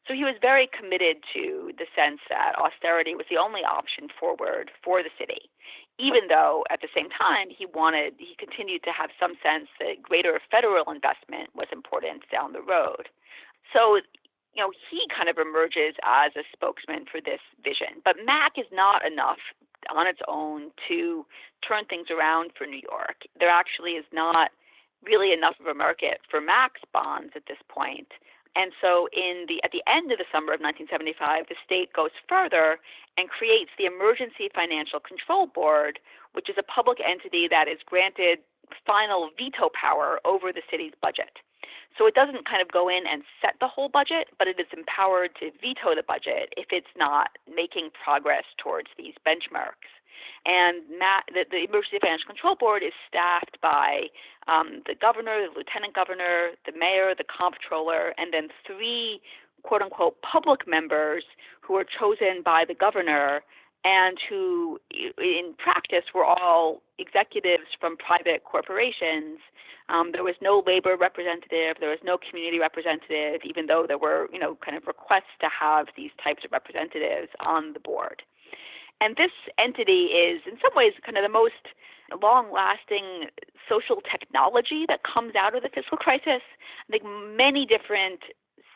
So he was very committed to the sense that austerity was the only option forward for the city, even though at the same time he continued to have some sense that greater federal investment was important down the road. So, he kind of emerges as a spokesman for this vision. But MAC is not enough on its own to turn things around for New York. There actually is not really enough of a market for MAC's bonds at this point. And so at the end of the summer of 1975, the state goes further and creates the Emergency Financial Control Board, which is a public entity that is granted final veto power over the city's budget. So it doesn't kind of go in and set the whole budget, but it is empowered to veto the budget if it's not making progress towards these benchmarks. And the Emergency Financial Control Board is staffed by the governor, the lieutenant governor, the mayor, the comptroller, and then 3 quote-unquote public members who are chosen by the governor and who, in practice, were all executives from private corporations. There was no labor representative. There was no community representative, even though there were, kind of requests to have these types of representatives on the board. And this entity is, in some ways, kind of the most long-lasting social technology that comes out of the fiscal crisis. I think many different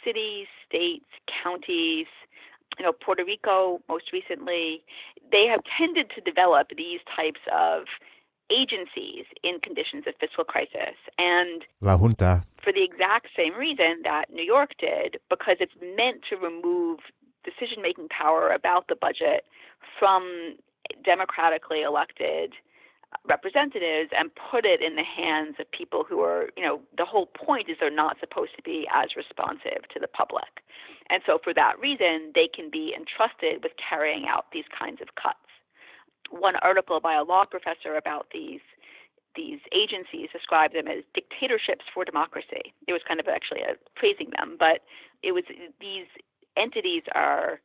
cities, states, counties, Puerto Rico most recently, they have tended to develop these types of agencies in conditions of fiscal crisis. And La Junta. For the exact same reason that New York did, because it's meant to remove decision-making power about the budget from democratically elected representatives and put it in the hands of people who are, the whole point is they're not supposed to be as responsive to the public. And so for that reason, they can be entrusted with carrying out these kinds of cuts. One article by a law professor about these agencies described them as dictatorships for democracy. It was kind of actually praising them, but it was these entities are,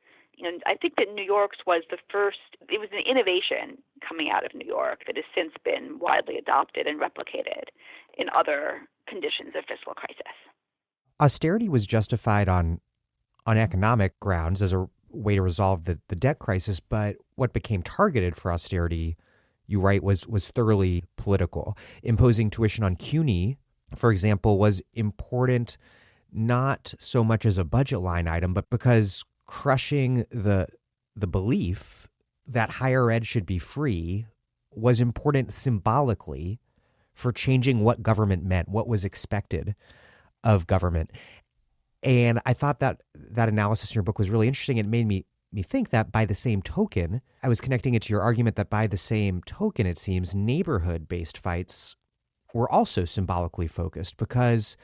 I think that New York's was the first, it was an innovation coming out of New York that has since been widely adopted and replicated in other conditions of fiscal crisis. Austerity was justified on economic grounds as a way to resolve the debt crisis, but what became targeted for austerity, you write, was thoroughly political. Imposing tuition on CUNY, for example, was important not so much as a budget line item, but because crushing the belief that higher ed should be free was important symbolically for changing what government meant, what was expected of government. And I thought that analysis in your book was really interesting. It made me think that by the same token, I was connecting it to your argument that by the same token, it seems neighborhood-based fights were also symbolically focused because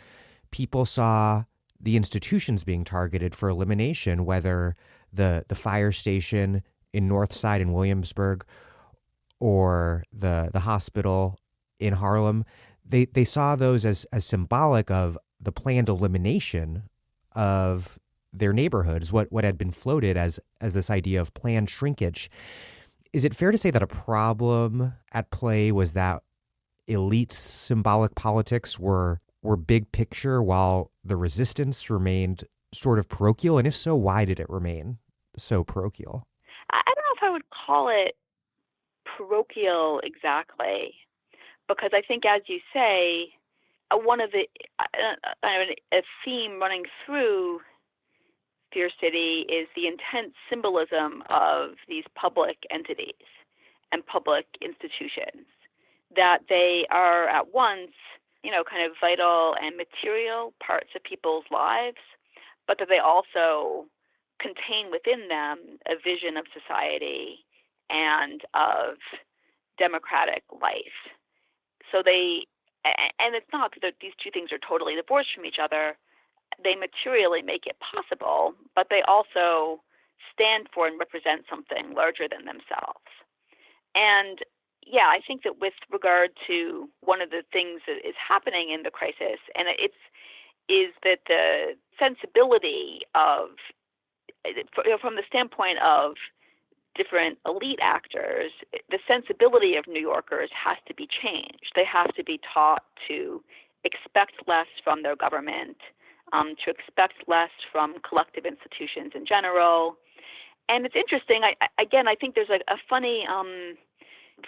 people saw the institutions being targeted for elimination, whether the fire station in Northside in Williamsburg or the hospital in Harlem. They saw those as symbolic of the planned elimination of their neighborhoods, what had been floated as this idea of planned shrinkage. Is it fair to say that a problem at play was that elite symbolic politics were big picture while the resistance remained sort of parochial? And if so, why did it remain so parochial? I don't know if I would call it parochial exactly, because I think, as you say, one of a theme running through Fear City is the intense symbolism of these public entities and public institutions, that they are at once, kind of vital and material parts of people's lives, but that they also contain within them a vision of society and of democratic life. So and it's not that these two things are totally divorced from each other. They materially make it possible, but they also stand for and represent something larger than themselves. And yeah, I think that with regard to one of the things that is happening in the crisis, and is that the sensibility of, from the standpoint of different elite actors, the sensibility of New Yorkers has to be changed. They have to be taught to expect less from their government, to expect less from collective institutions in general. And it's interesting. I think there's a funny,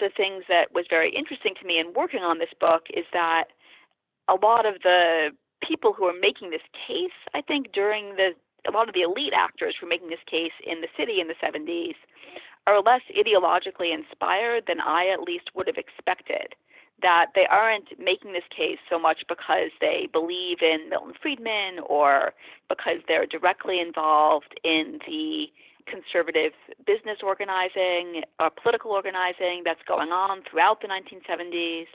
the things that was very interesting to me in working on this book is that a lot of the people who are making this case, I think a lot of the elite actors who are making this case in the city in the 70s are less ideologically inspired than I at least would have expected. That they aren't making this case so much because they believe in Milton Friedman or because they're directly involved in the conservative business organizing or political organizing that's going on throughout the 1970s.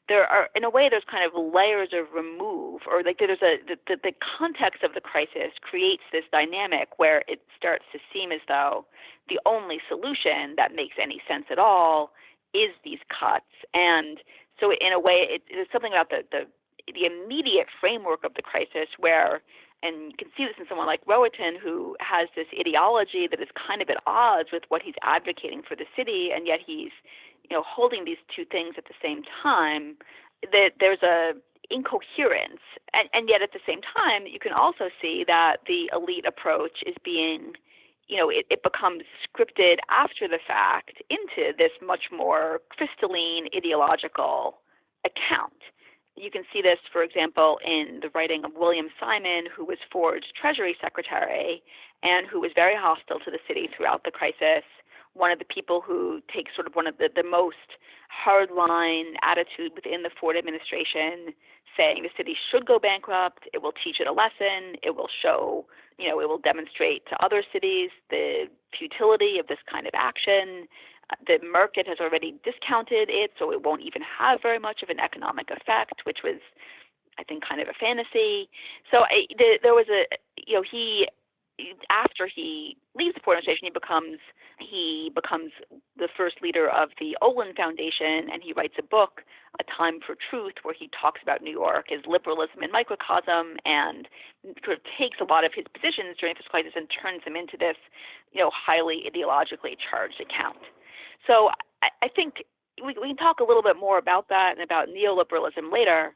There are, in a way, there's kind of layers of remove, or like there's the context of the crisis creates this dynamic where it starts to seem as though the only solution that makes any sense at all is these cuts. And so in a way, there's something about the immediate framework of the crisis where, and you can see this in someone like Rohatyn, who has this ideology that is kind of at odds with what he's advocating for the city, and yet he's holding these two things at the same time, that there's a incoherence. And yet at the same time, you can also see that the elite approach is being, it becomes scripted after the fact into this much more crystalline ideological account. You can see this, for example, in the writing of William Simon, who was Ford's Treasury Secretary and who was very hostile to the city throughout the crisis. One of the people who takes sort of one of the most hardline attitude within the Ford administration, saying the city should go bankrupt, it will teach it a lesson, it will show, it will demonstrate to other cities the futility of this kind of action. The market has already discounted it, so it won't even have very much of an economic effect, which was, I think, kind of a fantasy. So there was after he leaves the Ford administration, he becomes the first leader of the Olin Foundation, and he writes a book, A Time for Truth, where he talks about New York as liberalism in microcosm, and sort of takes a lot of his positions during this crisis and turns them into this, highly ideologically charged account. So I think we can talk a little bit more about that and about neoliberalism later,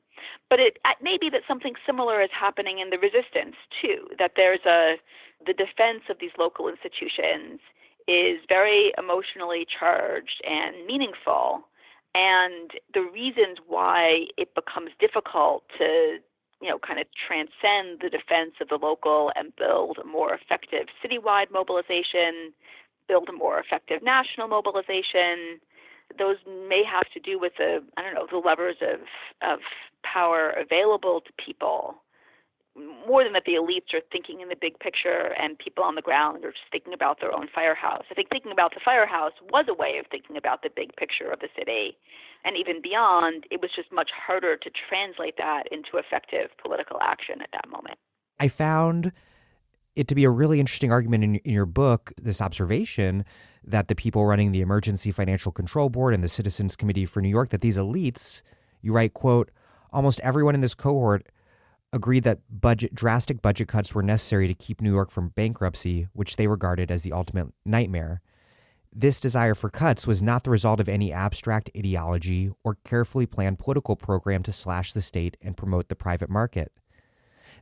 but it may be that something similar is happening in the resistance too, that there's the defense of these local institutions is very emotionally charged and meaningful, and the reasons why it becomes difficult to kind of transcend the defense of the local and build a more effective citywide mobilization, build a more effective national mobilization. Those may have to do with the levers of power available to people, more than that the elites are thinking in the big picture and people on the ground are just thinking about their own firehouse. I think thinking about the firehouse was a way of thinking about the big picture of the city. And even beyond, it was just much harder to translate that into effective political action at that moment. I found it to be a really interesting argument in your book, this observation that the people running the Emergency Financial Control Board and the Citizens Committee for New York, that these elites, you write, quote, almost everyone in this cohort agreed that drastic budget cuts were necessary to keep New York from bankruptcy, which they regarded as the ultimate nightmare. This desire for cuts was not the result of any abstract ideology or carefully planned political program to slash the state and promote the private market.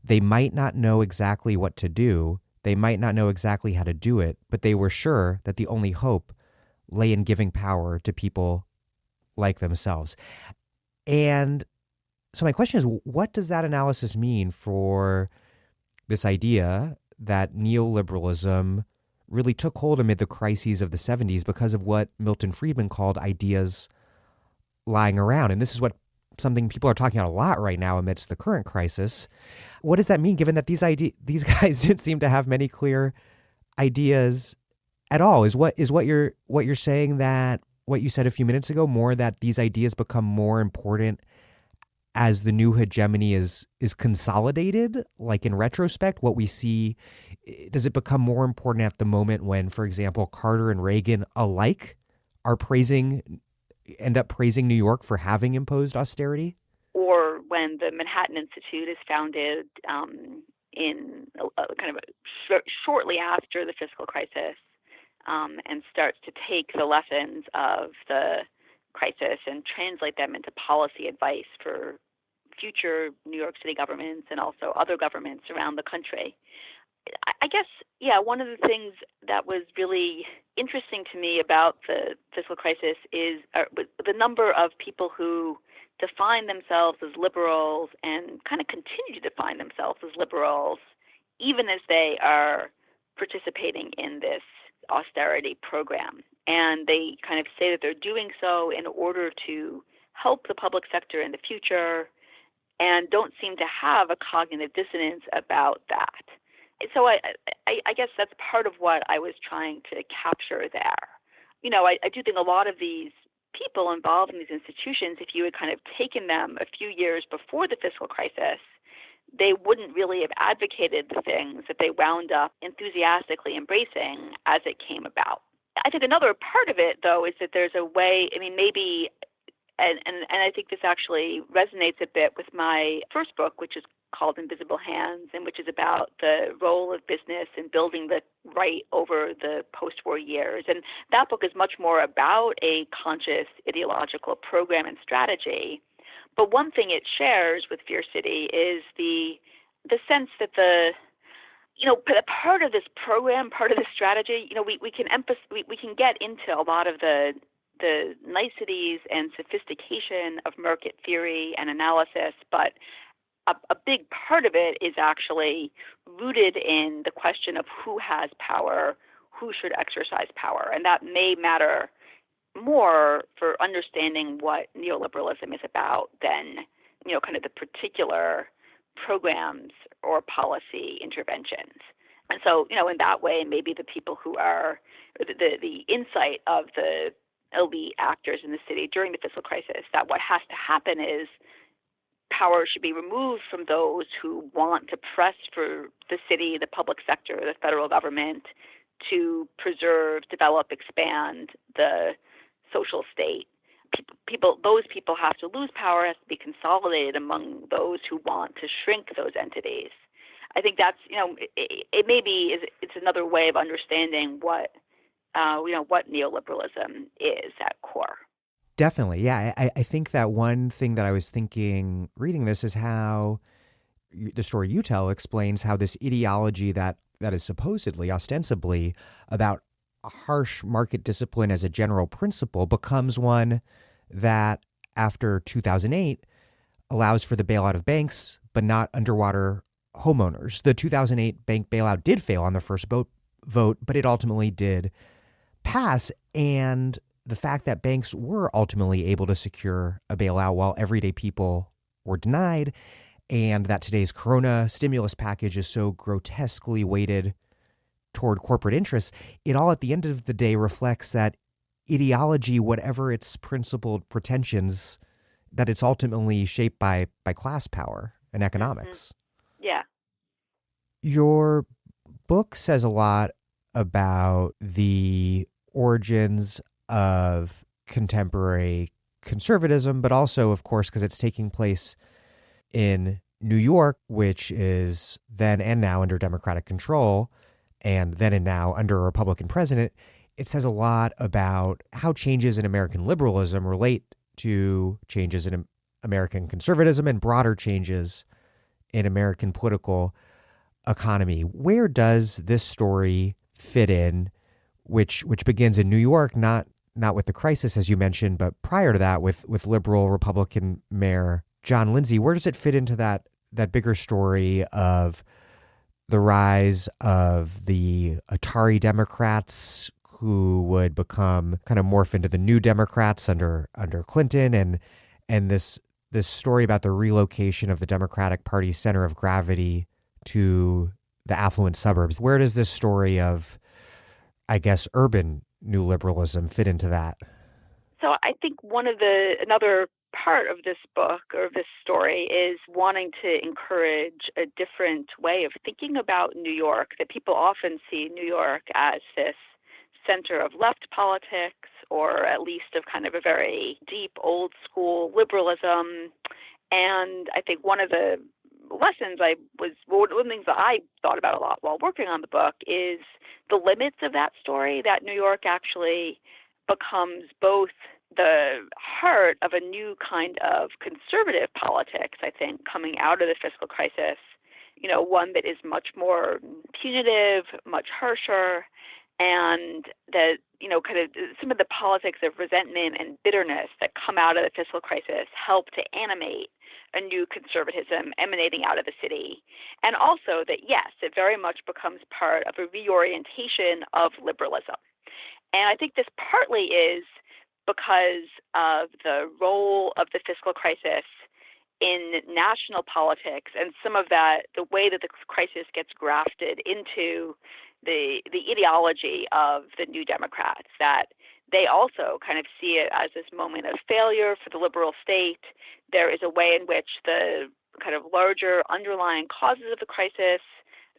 They might not know exactly what to do, they might not know exactly how to do it, but they were sure that the only hope lay in giving power to people like themselves. And so my question is, what does that analysis mean for this idea that neoliberalism really took hold amid the crises of the 70s because of what Milton Friedman called ideas lying around? And this is something people are talking about a lot right now amidst the current crisis. What does that mean, given that these guys didn't seem to have many clear ideas at all? Is what you're saying, that what you said a few minutes ago, more that these ideas become more important as the new hegemony is consolidated? Like in retrospect, what we see, does it become more important at the moment when, for example, Carter and Reagan alike end up praising New York for having imposed austerity? Or when the Manhattan Institute is founded shortly after the fiscal crisis, and starts to take the lessons of the crisis and translate them into policy advice for future New York City governments and also other governments around the country. I guess, one of the things that was really interesting to me about the fiscal crisis is the number of people who define themselves as liberals and kind of continue to define themselves as liberals, even as they are participating in this austerity program. And they kind of say that they're doing so in order to help the public sector in the future and don't seem to have a cognitive dissonance about that. So I guess that's part of what I was trying to capture there. I do think a lot of these people involved in these institutions, if you had kind of taken them a few years before the fiscal crisis, they wouldn't really have advocated the things that they wound up enthusiastically embracing as it came about. I think another part of it, though, is that there's a way, maybe, and I think this actually resonates a bit with my first book, which is called Invisible Hands, and which is about the role of business in building the right over the post-war years. And that book is much more about a conscious ideological program and strategy. But one thing it shares with Fear City is the sense that part of this program, part of this strategy, we can get into a lot of the niceties and sophistication of market theory and analysis, but a big part of it is actually rooted in the question of who has power, who should exercise power. And that may matter more for understanding what neoliberalism is about than, kind of the particular programs or policy interventions. And so, in that way, maybe the people who are the insight of the elite actors in the city during the fiscal crisis, that what has to happen is power should be removed from those who want to press for the city, the public sector, the federal government to preserve, develop, expand the social state. Those people have to lose power, has to be consolidated among those who want to shrink those entities. I think that's, it maybe it's another way of understanding what neoliberalism is at core. Definitely. Yeah. I think that one thing that I was thinking reading this is how the story you tell explains how this ideology that is supposedly, ostensibly about harsh market discipline as a general principle becomes one that after 2008 allows for the bailout of banks, but not underwater homeowners. The 2008 bank bailout did fail on the first vote, but it ultimately did pass. And the fact that banks were ultimately able to secure a bailout while everyday people were denied, and that today's Corona stimulus package is so grotesquely weighted toward corporate interests, it all at the end of the day reflects that ideology, whatever its principled pretensions, that it's ultimately shaped by class power and economics. Mm-hmm. Yeah. Your book says a lot about the origins of contemporary conservatism, but also, of course, because it's taking place in New York, which is then and now under Democratic control, and then and now under a Republican president. It says a lot about how changes in American liberalism relate to changes in American conservatism and broader changes in American political economy. Where does this story fit in, which begins in New York, not with the crisis, as you mentioned, but prior to that with liberal Republican Mayor John Lindsay? Where does it fit into that bigger story of the rise of the Atari Democrats who would become kind of morph into the New Democrats under Clinton, and this story about the relocation of the Democratic Party's center of gravity to the affluent suburbs? Where does this story of, I guess, urban new liberalism fit into that? So I think another part of this book or this story is wanting to encourage a different way of thinking about New York, that people often see New York as this center of left politics, or at least of kind of a very deep old school liberalism. And I think one of the lessons one of the things that I thought about a lot while working on the book is the limits of that story, that New York actually becomes both the heart of a new kind of conservative politics, I think, coming out of the fiscal crisis, one that is much more punitive, much harsher, and that, kind of some of the politics of resentment and bitterness that come out of the fiscal crisis help to animate a new conservatism emanating out of the city. And also that, yes, it very much becomes part of a reorientation of liberalism. And I think this partly is because of the role of the fiscal crisis in national politics and some of that, the way that the crisis gets grafted into the ideology of the New Democrats, that they also kind of see it as this moment of failure for the liberal state. There is a way in which the kind of larger underlying causes of the crisis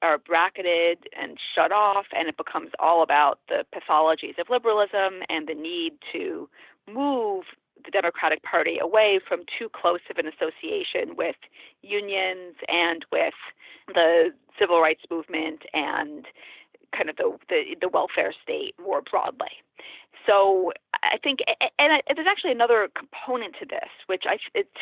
are bracketed and shut off, and it becomes all about the pathologies of liberalism and the need to move the Democratic Party away from too close of an association with unions and with the civil rights movement and kind of the welfare state more broadly. So I think, and there's actually another component to this, which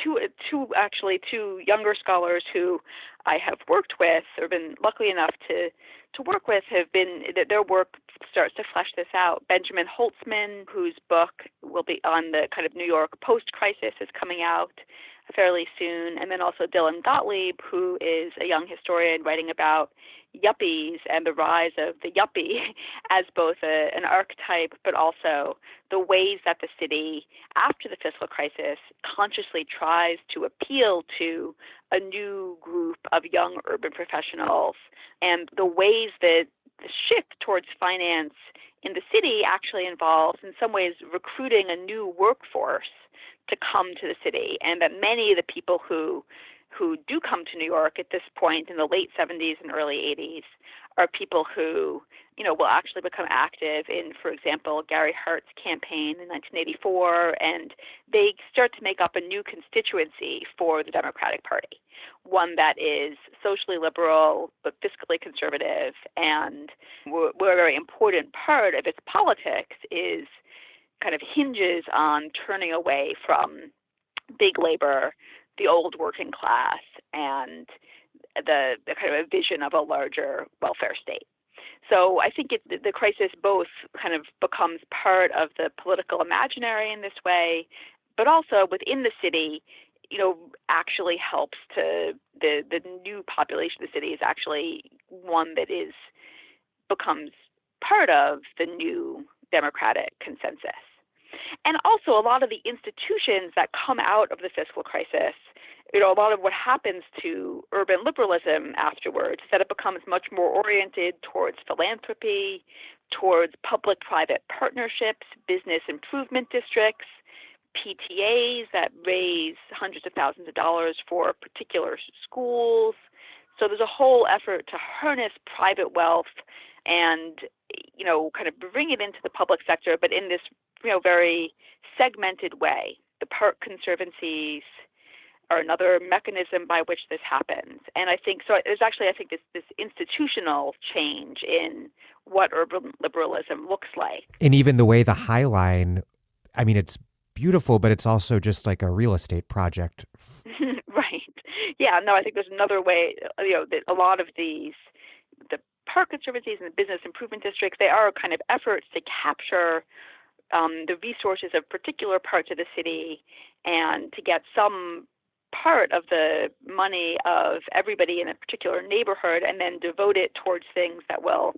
two younger scholars who I have worked with or been lucky enough to work with have been, their work starts to flesh this out. Benjamin Holtzman, whose book will be on the kind of New York post-crisis, is coming out fairly soon. And then also Dylan Gottlieb, who is a young historian writing about yuppies and the rise of the yuppie as both an archetype, but also the ways that the city, after the fiscal crisis, consciously tries to appeal to a new group of young urban professionals, and the ways that the shift towards finance in the city actually involves, in some ways, recruiting a new workforce to come to the city, and that many of the people who do come to New York at this point in the late 70s and early 80s are people who, will actually become active in, for example, Gary Hart's campaign in 1984, and they start to make up a new constituency for the Democratic Party, one that is socially liberal but fiscally conservative, and where a very important part of its politics is kind of hinges on turning away from big labor, the old working class, and the kind of a vision of a larger welfare state. So I think the crisis both kind of becomes part of the political imaginary in this way, but also within the city, actually helps to the new population of the city is actually one that becomes part of the new democratic consensus. And also a lot of the institutions that come out of the fiscal crisis, a lot of what happens to urban liberalism afterwards is that it becomes much more oriented towards philanthropy, towards public-private partnerships, business improvement districts, PTAs that raise hundreds of thousands of dollars for particular schools. So there's a whole effort to harness private wealth and, kind of bring it into the public sector, but in this, very segmented way. The park conservancies are another mechanism by which this happens. And I think, so there's actually, I think, this institutional change in what urban liberalism looks like. And even the way the High Line, I mean, it's beautiful, but it's also just like a real estate project. Right. Yeah, no, I think there's another way, that a lot of the park conservancies and the business improvement districts, they are kind of efforts to capture the resources of particular parts of the city and to get some part of the money of everybody in a particular neighborhood and then devote it towards things that will,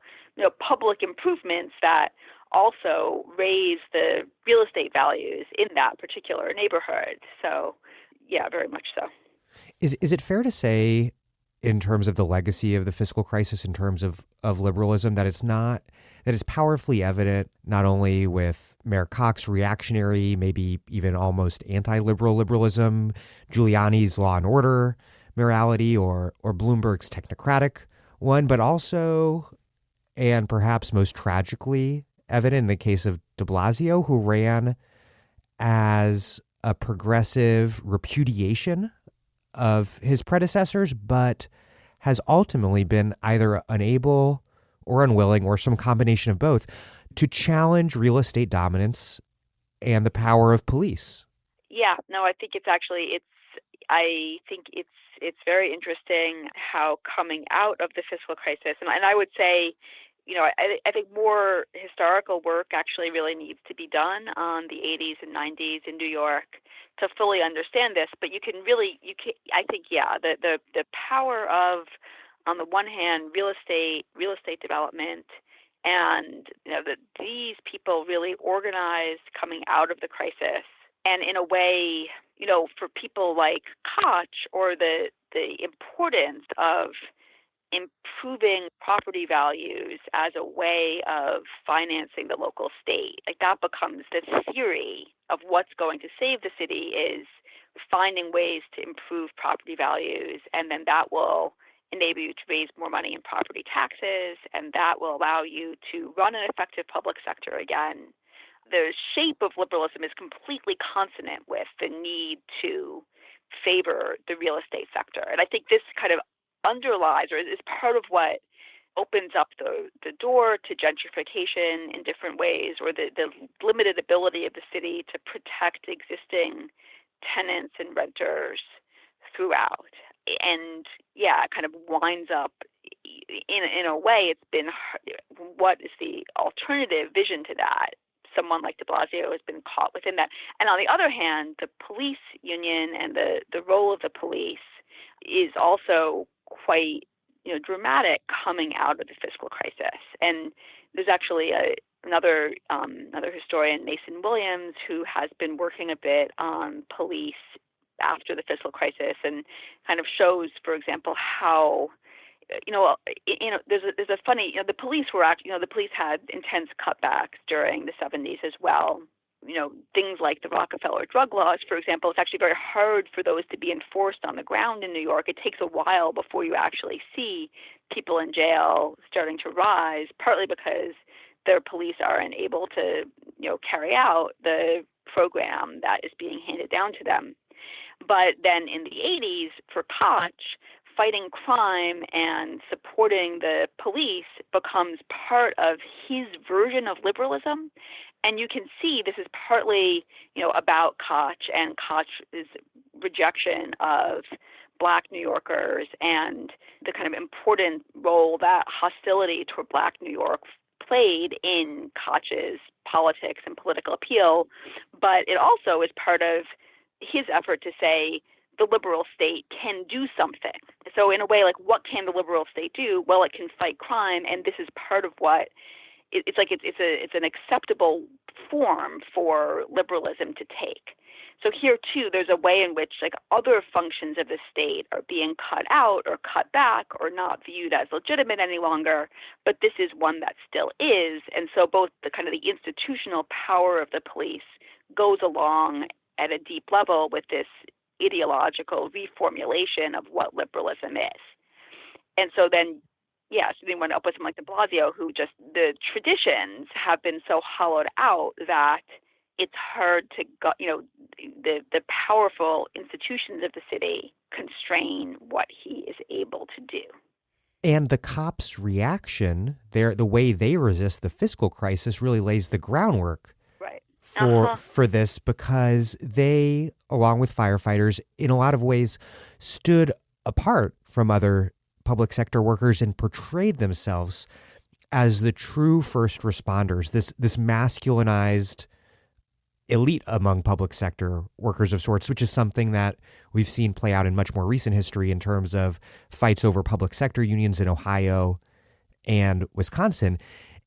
public improvements that also raise the real estate values in that particular neighborhood. So, yeah, very much so. Is it fair to say, in terms of the legacy of the fiscal crisis, in terms of liberalism, that it's powerfully evident not only with Mayor Koch's reactionary, maybe even almost anti-liberal liberalism, Giuliani's law and order morality, or Bloomberg's technocratic one, but also, and perhaps most tragically evident in the case of de Blasio, who ran as a progressive repudiation of his predecessors, but has ultimately been either unable or unwilling, or some combination of both, to challenge real estate dominance and the power of police. Yeah, no, I think it's very interesting how coming out of the fiscal crisis, and I would say, I think more historical work actually really needs to be done on the 80s and 90s in New York to fully understand this. But I think, yeah, the power of, on the one hand, real estate development, and that these people really organized coming out of the crisis, and in a way, for people like Koch, or the importance of improving property values as a way of financing the local state. Like, that becomes the theory of what's going to save the city, is finding ways to improve property values, and then that will enable you to raise more money in property taxes, and that will allow you to run an effective public sector again. The shape of liberalism is completely consonant with the need to favor the real estate sector. And I think this kind of underlies, or is part of what opens up the door to gentrification in different ways, or the limited ability of the city to protect existing tenants and renters throughout. And yeah, it kind of winds up, in a way, it's been, what is the alternative vision to that? Someone like de Blasio has been caught within that. And on the other hand, the police union and the role of the police is also quite dramatic coming out of the fiscal crisis. And there's actually another historian, Mason Williams, who has been working a bit on police after the fiscal crisis, and kind of shows, for example, how there's a funny, the police had intense cutbacks during the 70s as well. Things like the Rockefeller drug laws, for example, it's actually very hard for those to be enforced on the ground in New York. It takes a while before you actually see people in jail starting to rise, partly because their police aren't able to, carry out the program that is being handed down to them. But then in the 80s, for Koch, fighting crime and supporting the police becomes part of his version of liberalism. And you can see this is partly, about Koch and Koch's rejection of Black New Yorkers, and the kind of important role that hostility toward Black New York played in Koch's politics and political appeal. But it also is part of his effort to say the liberal state can do something. So in a way, like, what can the liberal state do? Well, it can fight crime, and this is part of what it's like. It's an acceptable form for liberalism to take. So here too, there's a way in which, like, other functions of the state are being cut out or cut back or not viewed as legitimate any longer, but this is one that still is. And so both the kind of the institutional power of the police goes along at a deep level with this ideological reformulation of what liberalism is. And so then, so they went up with someone like de Blasio, who just, the traditions have been so hollowed out that it's hard to go, the powerful institutions of the city constrain what he is able to do. And the cops' reaction, the way they resist the fiscal crisis, really lays the groundwork for this, because they, along with firefighters, in a lot of ways stood apart from other public sector workers and portrayed themselves as the true first responders, this masculinized elite among public sector workers of sorts, which is something that we've seen play out in much more recent history in terms of fights over public sector unions in Ohio and Wisconsin.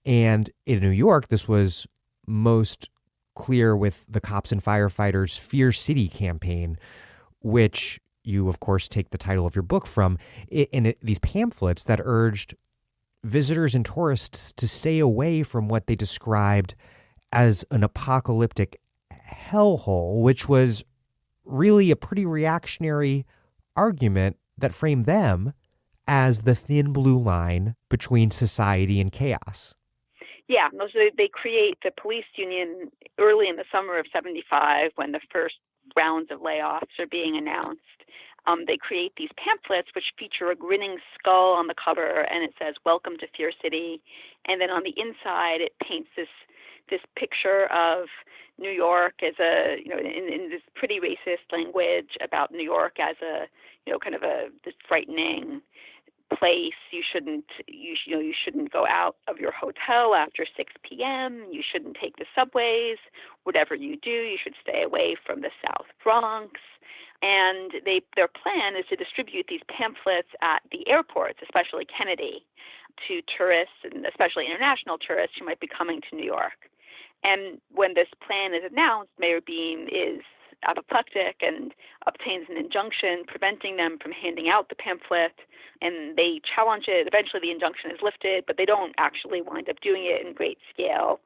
And in New York, this was most clear with the Cops and Firefighters Fear City campaign, which you, of course, take the title of your book from, these pamphlets that urged visitors and tourists to stay away from what they described as an apocalyptic hellhole, which was really a pretty reactionary argument that framed them as the thin blue line between society and chaos. Yeah, so they create the police union early in the summer of 75, when the first rounds of layoffs are being announced. They create these pamphlets which feature a grinning skull on the cover, and it says, "Welcome to Fear City." And then on the inside, it paints this this picture of New York as a, in this pretty racist language about New York as a, kind of this frightening place. You shouldn't go out of your hotel after 6 p.m. You shouldn't take the subways. Whatever you do, you should stay away from the South Bronx. And their plan is to distribute these pamphlets at the airports, especially Kennedy, to tourists, and especially international tourists who might be coming to New York. And when this plan is announced, Mayor Bean is apoplectic and obtains an injunction preventing them from handing out the pamphlet, and they challenge it. Eventually the injunction is lifted, but they don't actually wind up doing it in great scale.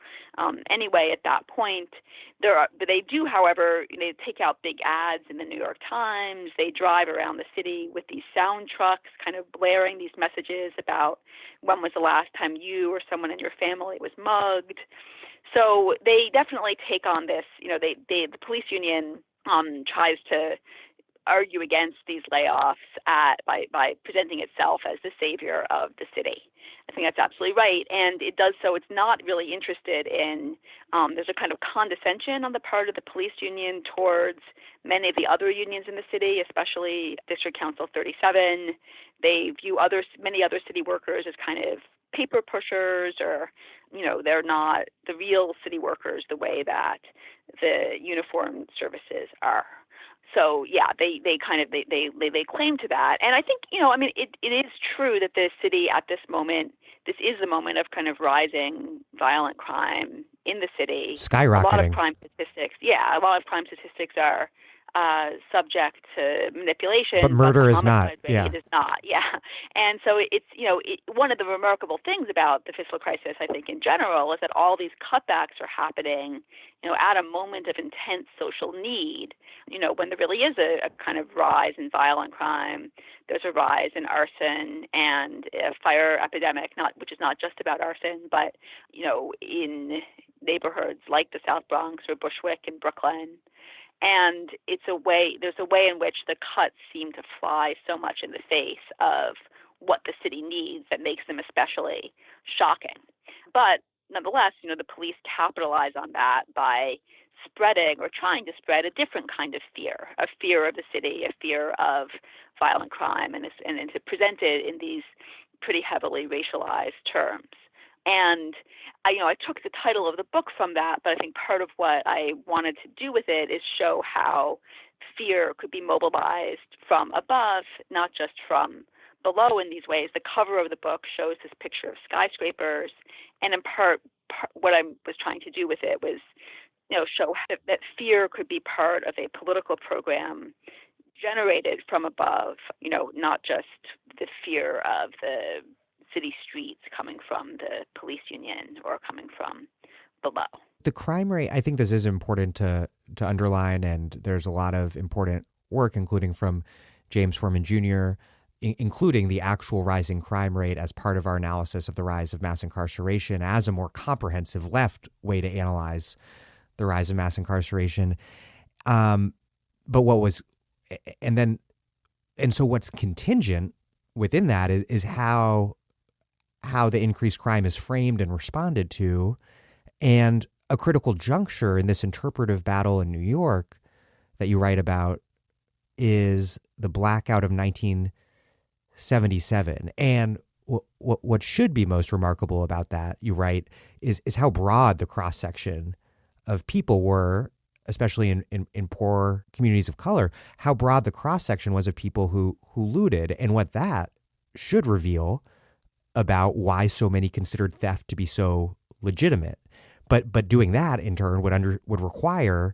Anyway, at that point, but they do, however, they take out big ads in the New York Times. They drive around the city with these sound trucks kind of blaring these messages about when was the last time you or someone in your family was mugged. So they definitely take on this. The police union tries to argue against these layoffs by presenting itself as the savior of the city. I think that's absolutely right, and it does so. It's not really interested in. There's a kind of condescension on the part of the police union towards many of the other unions in the city, especially District Council 37. They view many other city workers as kind of paper pushers, or they're not the real city workers the way that the uniformed services are. So yeah, they claim to that, and I think it is true that the city at this moment, this is the moment of kind of rising violent crime in the city. Skyrocketing. A lot of crime statistics are subject to manipulation. But murder is not. Yeah. It is not. Yeah. And so it's, one of the remarkable things about the fiscal crisis, I think, in general, is that all these cutbacks are happening, at a moment of intense social need, when there really is a kind of rise in violent crime. There's a rise in arson and a fire epidemic, which is not just about arson, but, in neighborhoods like the South Bronx or Bushwick in Brooklyn. And there's a way in which the cuts seem to fly so much in the face of what the city needs that makes them especially shocking. But nonetheless, the police capitalize on that by spreading or trying to spread a different kind of fear of the city, a fear of violent crime, and to present it in these pretty heavily racialized terms. And I took the title of the book from that, but I think part of what I wanted to do with it is show how fear could be mobilized from above, not just from below in these ways. The cover of the book shows this picture of skyscrapers, and in part what I was trying to do with it was, show that fear could be part of a political program generated from above, not just the fear of the city streets coming from the police union or coming from below. The crime rate, I think this is important to underline, and there's a lot of important work, including from James Foreman Jr., including the actual rising crime rate as part of our analysis of the rise of mass incarceration as a more comprehensive left way to analyze the rise of mass incarceration. So what's contingent within that is how the increased crime is framed and responded to. And a critical juncture in this interpretive battle in New York that you write about is the blackout of 1977. And what should be most remarkable about that, you write, is how broad the cross-section of people were, especially in poor communities of color, how broad the cross-section was of people who looted, and what that should reveal about why so many considered theft to be so legitimate. But doing that in turn would require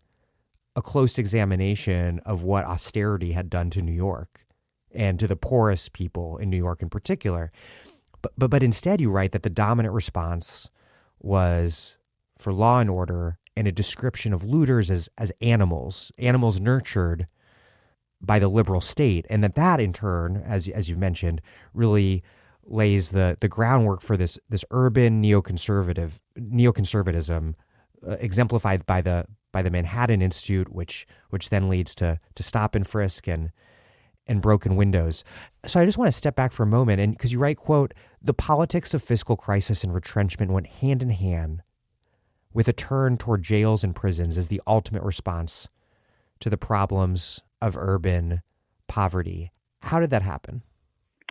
a close examination of what austerity had done to New York and to the poorest people in New York in particular. But instead you write that the dominant response was for law and order and a description of looters as animals nurtured by the liberal state, and that in turn, as you've mentioned, really lays the groundwork for this urban neoconservatism exemplified by the Manhattan Institute, which then leads to stop and frisk and broken windows. So I just want to step back for a moment, and because you write, quote, "The politics of fiscal crisis and retrenchment went hand in hand with a turn toward jails and prisons as the ultimate response to the problems of urban poverty. How did that happen?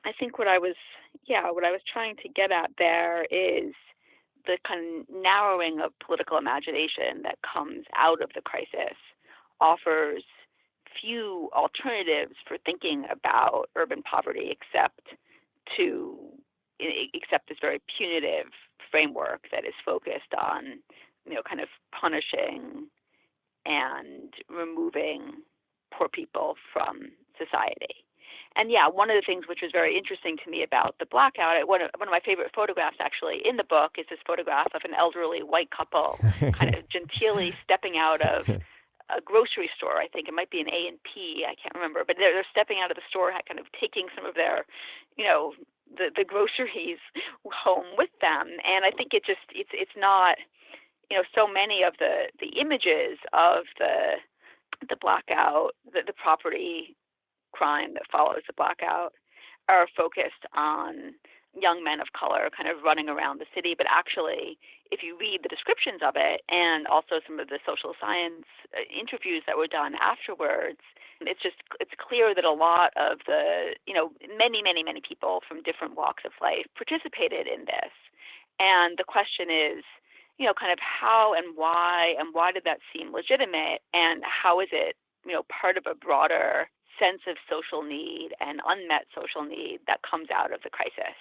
I think what I was trying to get at there is the kind of narrowing of political imagination that comes out of the crisis offers few alternatives for thinking about urban poverty except this very punitive framework that is focused on, kind of punishing and removing poor people from society. And one of the things which was very interesting to me about the blackout, one of my favorite photographs actually in the book is this photograph of an elderly white couple kind of genteelly stepping out of a grocery store. I think it might be an A&P, I can't remember, but they're stepping out of the store, kind of taking some of their, the groceries home with them. And I think it's not, so many of the images of the blackout, the property crime that follows the blackout are focused on young men of color kind of running around the city. But actually, if you read the descriptions of it and also some of the social science interviews that were done afterwards, it's clear that a lot of the, many, many, many people from different walks of life participated in this. And the question is, kind of how and why did that seem legitimate, and how is it, part of a broader sense of social need and unmet social need that comes out of the crisis.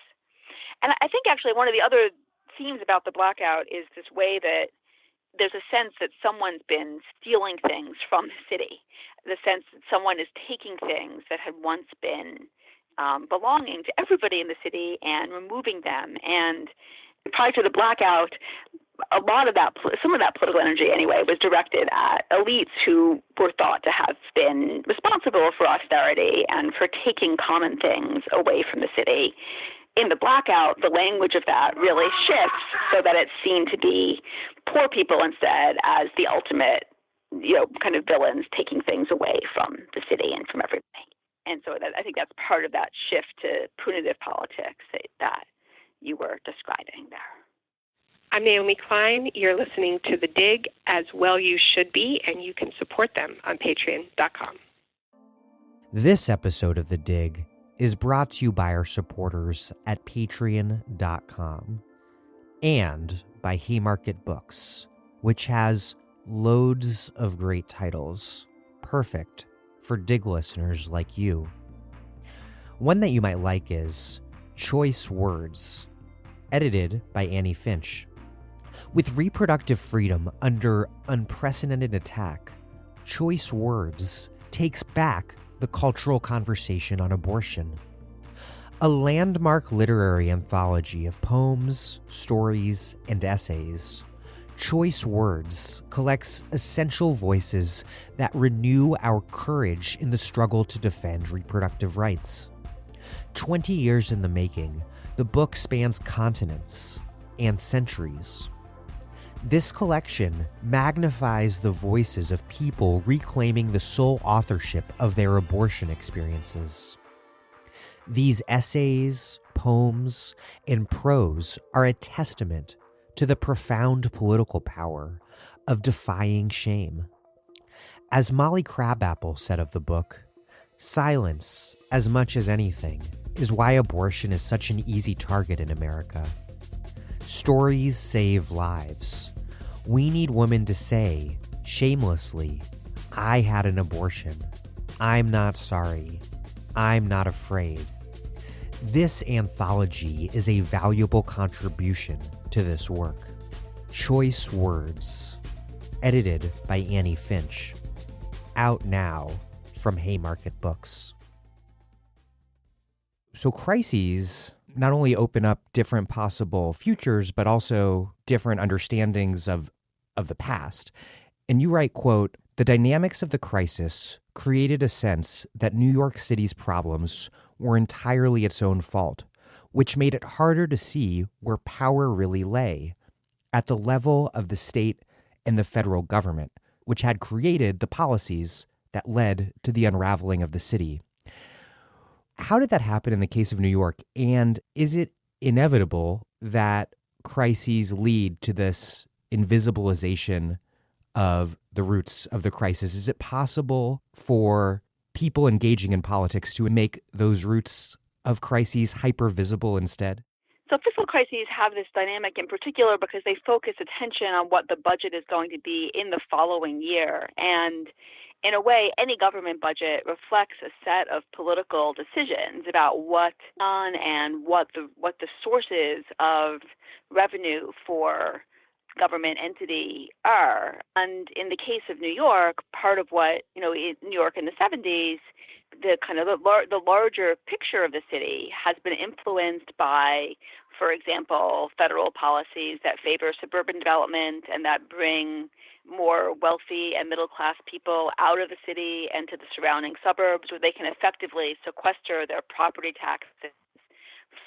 And I think actually one of the other themes about the blackout is this way that there's a sense that someone's been stealing things from the city, the sense that someone is taking things that had once been belonging to everybody in the city and removing them. And prior to the blackout, a lot of that, some of that political energy anyway, was directed at elites who were thought to have been responsible for austerity and for taking common things away from the city. In the blackout, the language of that really shifts so that it's seen to be poor people instead as the ultimate, kind of villains taking things away from the city and from everybody. And so I think that's part of that shift to punitive politics that you were describing there. I'm Naomi Klein. You're listening to The Dig, as well you should be, and you can support them on patreon.com. This episode of The Dig is brought to you by our supporters at patreon.com and by Haymarket Books, which has loads of great titles, perfect for Dig listeners like you. One that you might like is Choice Words, edited by Annie Finch. With reproductive freedom under unprecedented attack, Choice Words takes back the cultural conversation on abortion. A landmark literary anthology of poems, stories, and essays, Choice Words collects essential voices that renew our courage in the struggle to defend reproductive rights. 20 years in the making, the book spans continents and centuries. This collection magnifies the voices of people reclaiming the sole authorship of their abortion experiences. These essays, poems, and prose are a testament to the profound political power of defying shame. As Molly Crabapple said of the book, silence, as much as anything, is why abortion is such an easy target in America. Stories save lives. We need women to say, shamelessly, I had an abortion. I'm not sorry. I'm not afraid. This anthology is a valuable contribution to this work. Choice Words, edited by Annie Finch. Out now from Haymarket Books. So crises not only open up different possible futures, but also different understandings of the past. And you write, quote, "The dynamics of the crisis created a sense that New York City's problems were entirely its own fault, which made it harder to see where power really lay, at the level of the state and the federal government, which had created the policies that led to the unraveling of the city." How did that happen in the case of New York? And is it inevitable that crises lead to this invisibilization of the roots of the crisis? Is it possible for people engaging in politics to make those roots of crises hyper-visible instead? So fiscal crises have this dynamic in particular because they focus attention on what the budget is going to be in the following year. And in a way, any government budget reflects a set of political decisions about what's on and what the sources of revenue for government entity are. And in the case of New York, part of what, in New York in the 70s, the kind of the larger picture of the city has been influenced by, for example, federal policies that favor suburban development and that bring more wealthy and middle-class people out of the city and to the surrounding suburbs, where they can effectively sequester their property taxes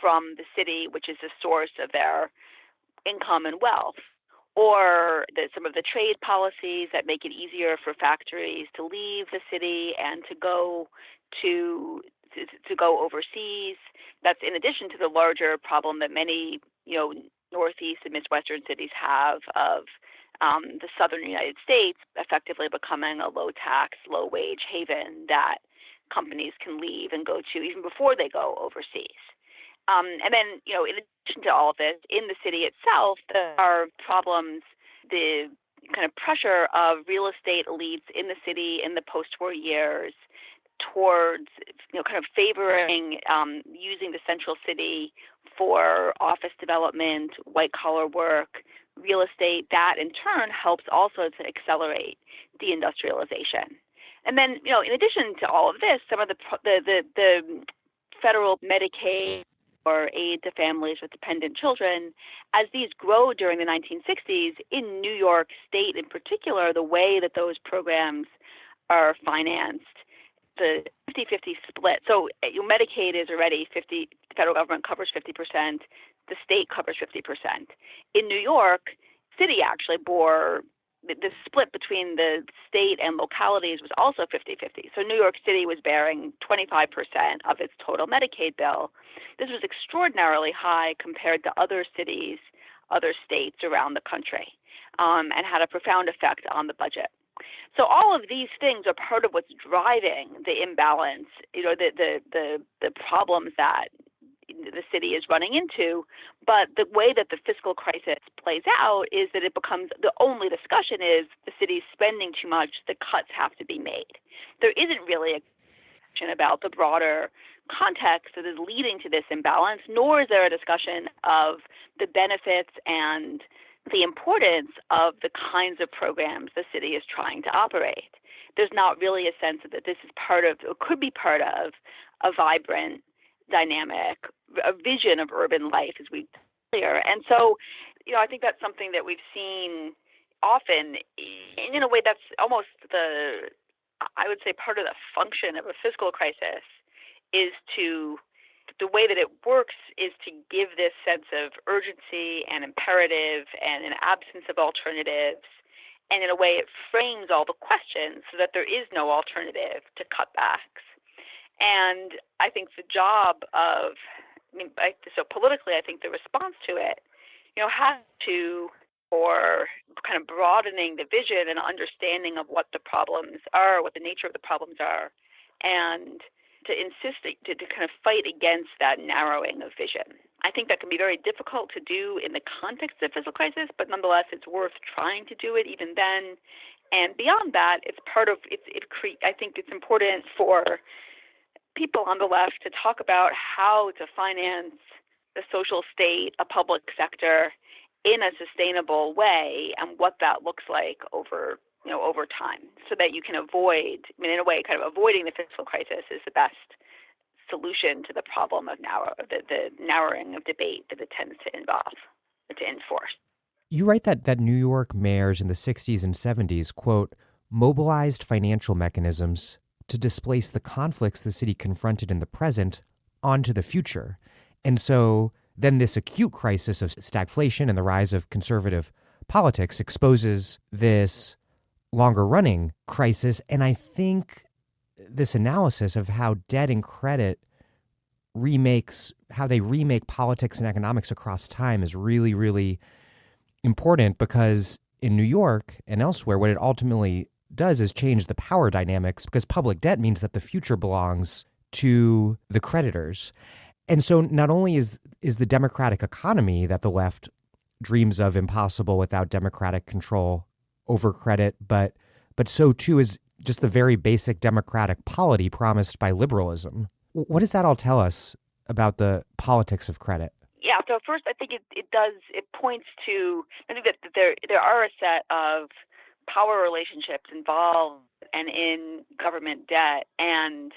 from the city, which is the source of their income and wealth. Or some of the trade policies that make it easier for factories to leave the city and to go overseas. That's in addition to the larger problem that many northeast and midwestern cities have of the southern United States effectively becoming a low-tax, low-wage haven that companies can leave and go to even before they go overseas. And then, in addition to all of this, in the city itself, there are problems, the kind of pressure of real estate elites in the city in the post-war years towards, kind of favoring using the central city for office development, white-collar work, real estate. That, in turn, helps also to accelerate deindustrialization. And then, in addition to all of this, some of the federal Medicaid or aid to families with dependent children, as these grow during the 1960s, in New York State in particular, the way that those programs are financed, the 50-50 split. So Medicaid is already 50%, the federal government covers 50%, the state covers 50%. In New York, city actually bore the split between the state and localities was also 50-50. So New York City was bearing 25% of its total Medicaid bill. This was extraordinarily high compared to other cities, other states around the country, and had a profound effect on the budget. So all of these things are part of what's driving the imbalance, the problems that the city is running into. But the way that the fiscal crisis plays out is that it becomes the only discussion is the city's spending too much, the cuts have to be made. There isn't really a discussion about the broader context that is leading to this imbalance, nor is there a discussion of the benefits and the importance of the kinds of programs the city is trying to operate. There's not really a sense that this is part of, or could be part of, a vibrant, dynamic, a vision of urban life, as we earlier. And so, I think that's something that we've seen often, in a way that's almost I would say part of the function of a fiscal crisis is the way that it works is to give this sense of urgency and imperative and an absence of alternatives. And in a way, it frames all the questions so that there is no alternative to cutbacks. And I think the job of, so politically, I think the response to it, has to, or kind of broadening the vision and understanding of what the problems are, what the nature of the problems are, and to insist to kind of fight against that narrowing of vision. I think that can be very difficult to do in the context of fiscal crisis, but nonetheless, it's worth trying to do it even then. And beyond that, it's part of I think it's important for people on the left to talk about how to finance the social state, a public sector, in a sustainable way, and what that looks like over time, so that you can avoid, in a way, kind of avoiding the fiscal crisis is the best solution to the problem of the narrowing of debate that it tends to involve, to enforce. You write that New York mayors in the 60s and 70s, quote, mobilized financial mechanisms to displace the conflicts the city confronted in the present onto the future. And so then this acute crisis of stagflation and the rise of conservative politics exposes this longer-running crisis. And I think this analysis of how debt and credit remake politics and economics across time is really, really important because in New York and elsewhere, what it ultimately does is change the power dynamics because public debt means that the future belongs to the creditors. And so not only is the democratic economy that the left dreams of impossible without democratic control over credit, but so too is just the very basic democratic polity promised by liberalism. What does that all tell us about the politics of credit? Yeah, so first I think it points to, I think that there are a set of power relationships involved and in government debt, and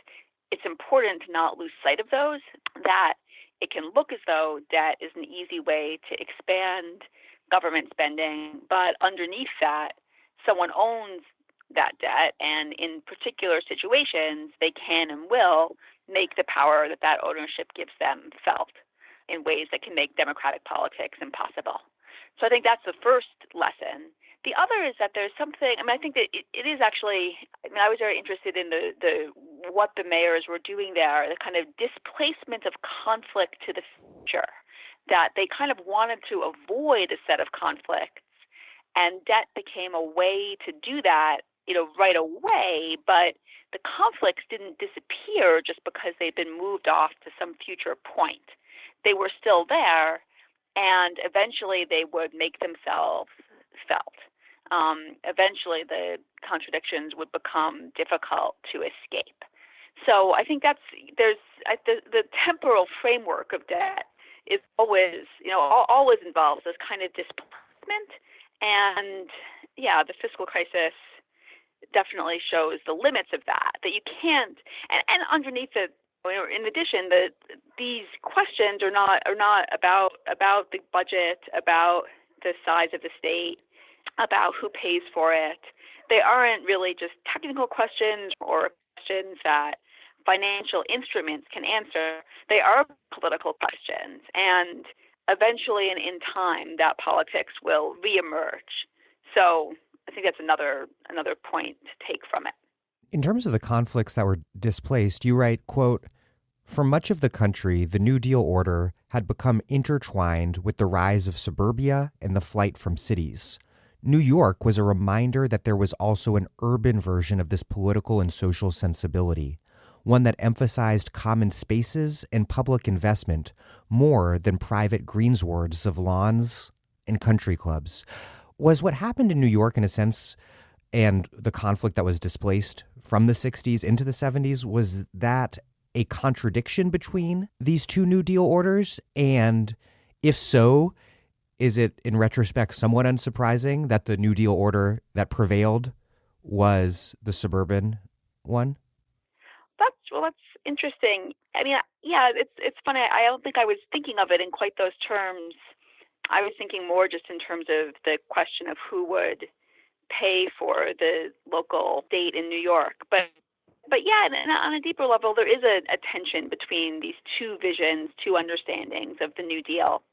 it's important to not lose sight of those, that it can look as though debt is an easy way to expand government spending, but underneath that, someone owns that debt, and in particular situations, they can and will make the power that ownership gives them felt in ways that can make democratic politics impossible. So I think that's the first lesson. The other is that there's something, I think that it is actually, I was very interested in the what the mayors were doing there, the kind of displacement of conflict to the future, that they kind of wanted to avoid a set of conflicts, and debt became a way to do that, right away, but the conflicts didn't disappear just because they'd been moved off to some future point. They were still there, and eventually they would make themselves felt. Eventually the contradictions would become difficult to escape. So I think the temporal framework of debt is always involves this kind of displacement, and the fiscal crisis definitely shows the limits of that you can't, and underneath it, in addition, these questions are not about the budget, about the size of the state, about who pays for it. They aren't really just technical questions or questions that financial instruments can answer. They are political questions, and eventually and in time, that politics will reemerge. So I think that's another point to take from it. In terms of the conflicts that were displaced, you write, quote, "For much of the country, the New Deal order had become intertwined with the rise of suburbia and the flight from cities. New York was a reminder that there was also an urban version of this political and social sensibility, one that emphasized common spaces and public investment more than private greenswards of lawns and country clubs." Was what happened in New York, in a sense, and the conflict that was displaced from the 60s into the 70s, was that a contradiction between these two New Deal orders? And if so, is it, in retrospect, somewhat unsurprising that the New Deal order that prevailed was the suburban one? That's interesting. It's funny. I don't think I was thinking of it in quite those terms. I was thinking more just in terms of the question of who would pay for the local state in New York. But on a deeper level, there is a tension between these two visions, two understandings of the New Deal.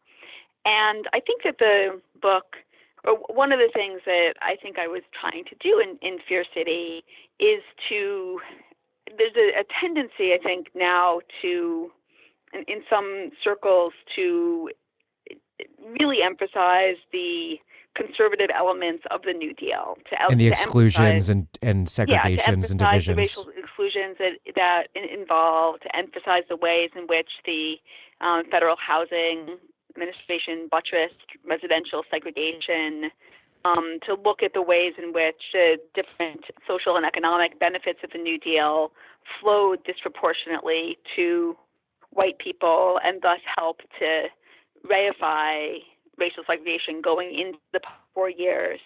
And I think that the book, or one of the things that I think I was trying to do in Fear City is there's a tendency, I think, now to, in some circles, to really emphasize the conservative elements of the New Deal, and the exclusions and segregations and divisions, the racial exclusions that involve, to emphasize the ways in which the Federal Housing Administration buttressed residential segregation, to look at the ways in which different social and economic benefits of the New Deal flowed disproportionately to white people and thus helped to reify racial segregation going into the 4 years,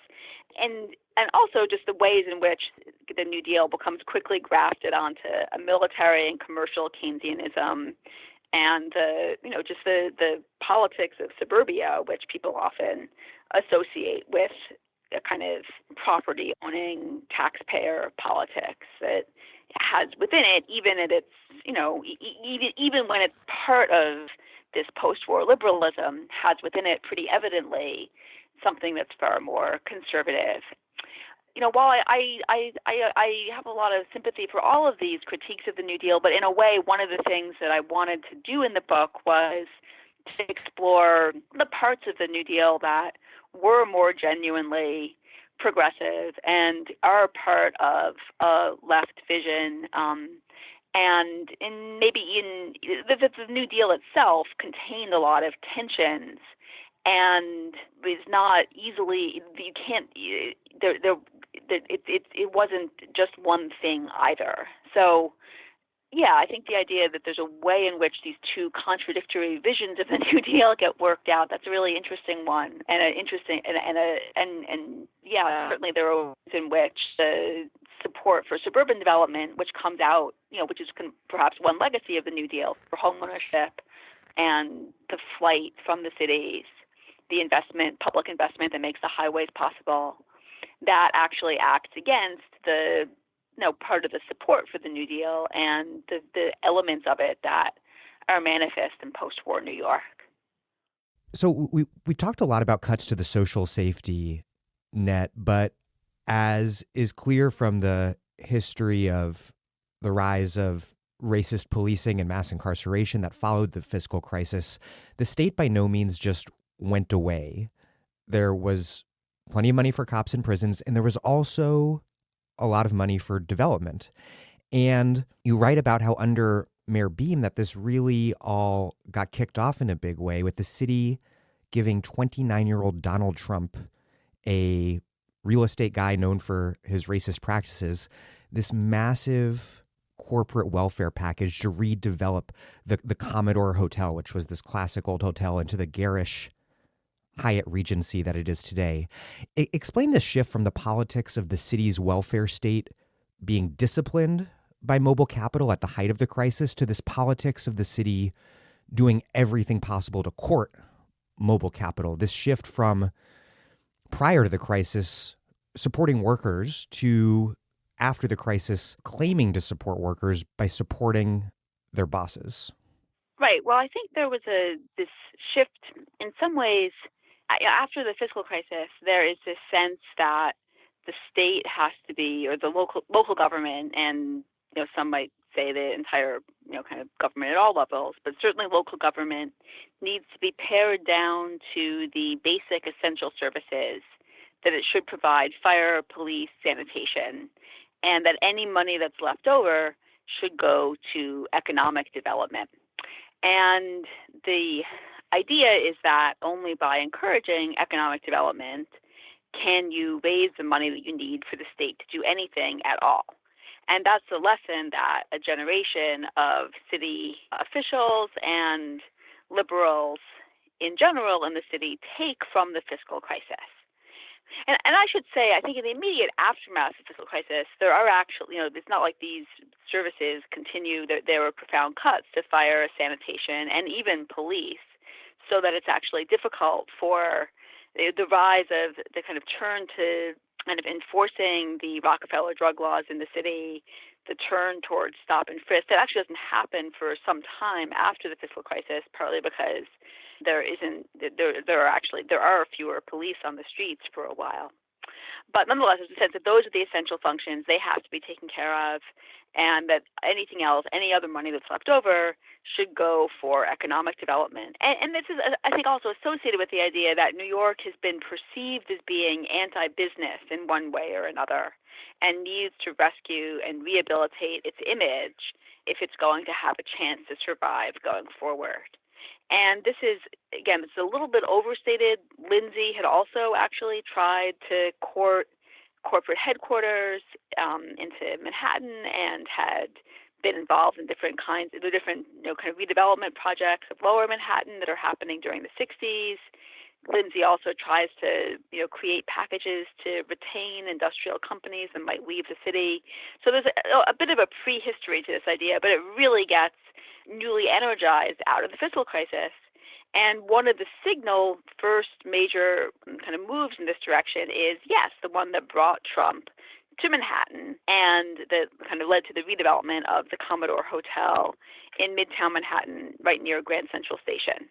and also just the ways in which the New Deal becomes quickly grafted onto a military and commercial Keynesianism, and the politics of suburbia, which people often associate with a kind of property owning taxpayer politics that has within it, even at its even when it's part of this post-war liberalism, has within it pretty evidently something that's far more conservative. While I have a lot of sympathy for all of these critiques of the New Deal, but in a way, one of the things that I wanted to do in the book was to explore the parts of the New Deal that were more genuinely progressive and are part of a left vision. And the New Deal itself contained a lot of tensions, and is not easily, you can't, it wasn't just one thing either. So yeah, I think the idea that there's a way in which these two contradictory visions of the New Deal get worked out, that's a really interesting one, and certainly there are ways in which the support for suburban development, which comes out, which is perhaps one legacy of the New Deal, for homeownership and the flight from the cities, the public investment that makes the highways possible, that actually acts against the part of the support for the New Deal and the elements of it that are manifest in post-war New York. So we talked a lot about cuts to the social safety net, but as is clear from the history of the rise of racist policing and mass incarceration that followed the fiscal crisis, the state by no means just went away. There was plenty of money for cops in prisons, and there was also a lot of money for development. And you write about how under Mayor Beam that this really all got kicked off in a big way, with the city giving 29-year-old Donald Trump, a real estate guy known for his racist practices, this massive corporate welfare package to redevelop the Commodore Hotel, which was this classic old hotel, into the garish Hyatt Regency that it is today. Explain the shift from the politics of the city's welfare state being disciplined by mobile capital at the height of the crisis to this politics of the city doing everything possible to court mobile capital. This shift from prior to the crisis supporting workers to after the crisis claiming to support workers by supporting their bosses. Right. Well, I think there was this shift in some ways. After the fiscal crisis, there is this sense that the state has to be, or the local government, and some might say the entire kind of government at all levels, but certainly local government needs to be pared down to the basic essential services that it should provide: fire, police, sanitation, and that any money that's left over should go to economic development. And the idea is that only by encouraging economic development can you raise the money that you need for the state to do anything at all. And that's the lesson that a generation of city officials and liberals in general in the city take from the fiscal crisis. And I should say, I think in the immediate aftermath of the fiscal crisis, there are actually, it's not like these services continue. There were profound cuts to fire, sanitation, and even police, so that it's actually difficult for the rise of the kind of turn to kind of enforcing the Rockefeller drug laws in the city, the turn towards stop and frisk. That actually doesn't happen for some time after the fiscal crisis, partly because there are fewer police on the streets for a while. But nonetheless, there's a sense that those are the essential functions. They have to be taken care of, and that anything else, any other money that's left over, should go for economic development. And this is, I think, also associated with the idea that New York has been perceived as being anti-business in one way or another, and needs to rescue and rehabilitate its image if it's going to have a chance to survive going forward. And this is, again, it's a little bit overstated. Lindsay had also actually tried to court corporate headquarters into Manhattan, and had been involved in different kind of redevelopment projects of Lower Manhattan that are happening during the 60s. Lindsay also tries to, create packages to retain industrial companies that might leave the city. So there's a bit of a prehistory to this idea, but it really gets newly energized out of the fiscal crisis. And one of the first major kind of moves in this direction is, yes, the one that brought Trump to Manhattan, and that kind of led to the redevelopment of the Commodore Hotel in Midtown Manhattan, right near Grand Central Station.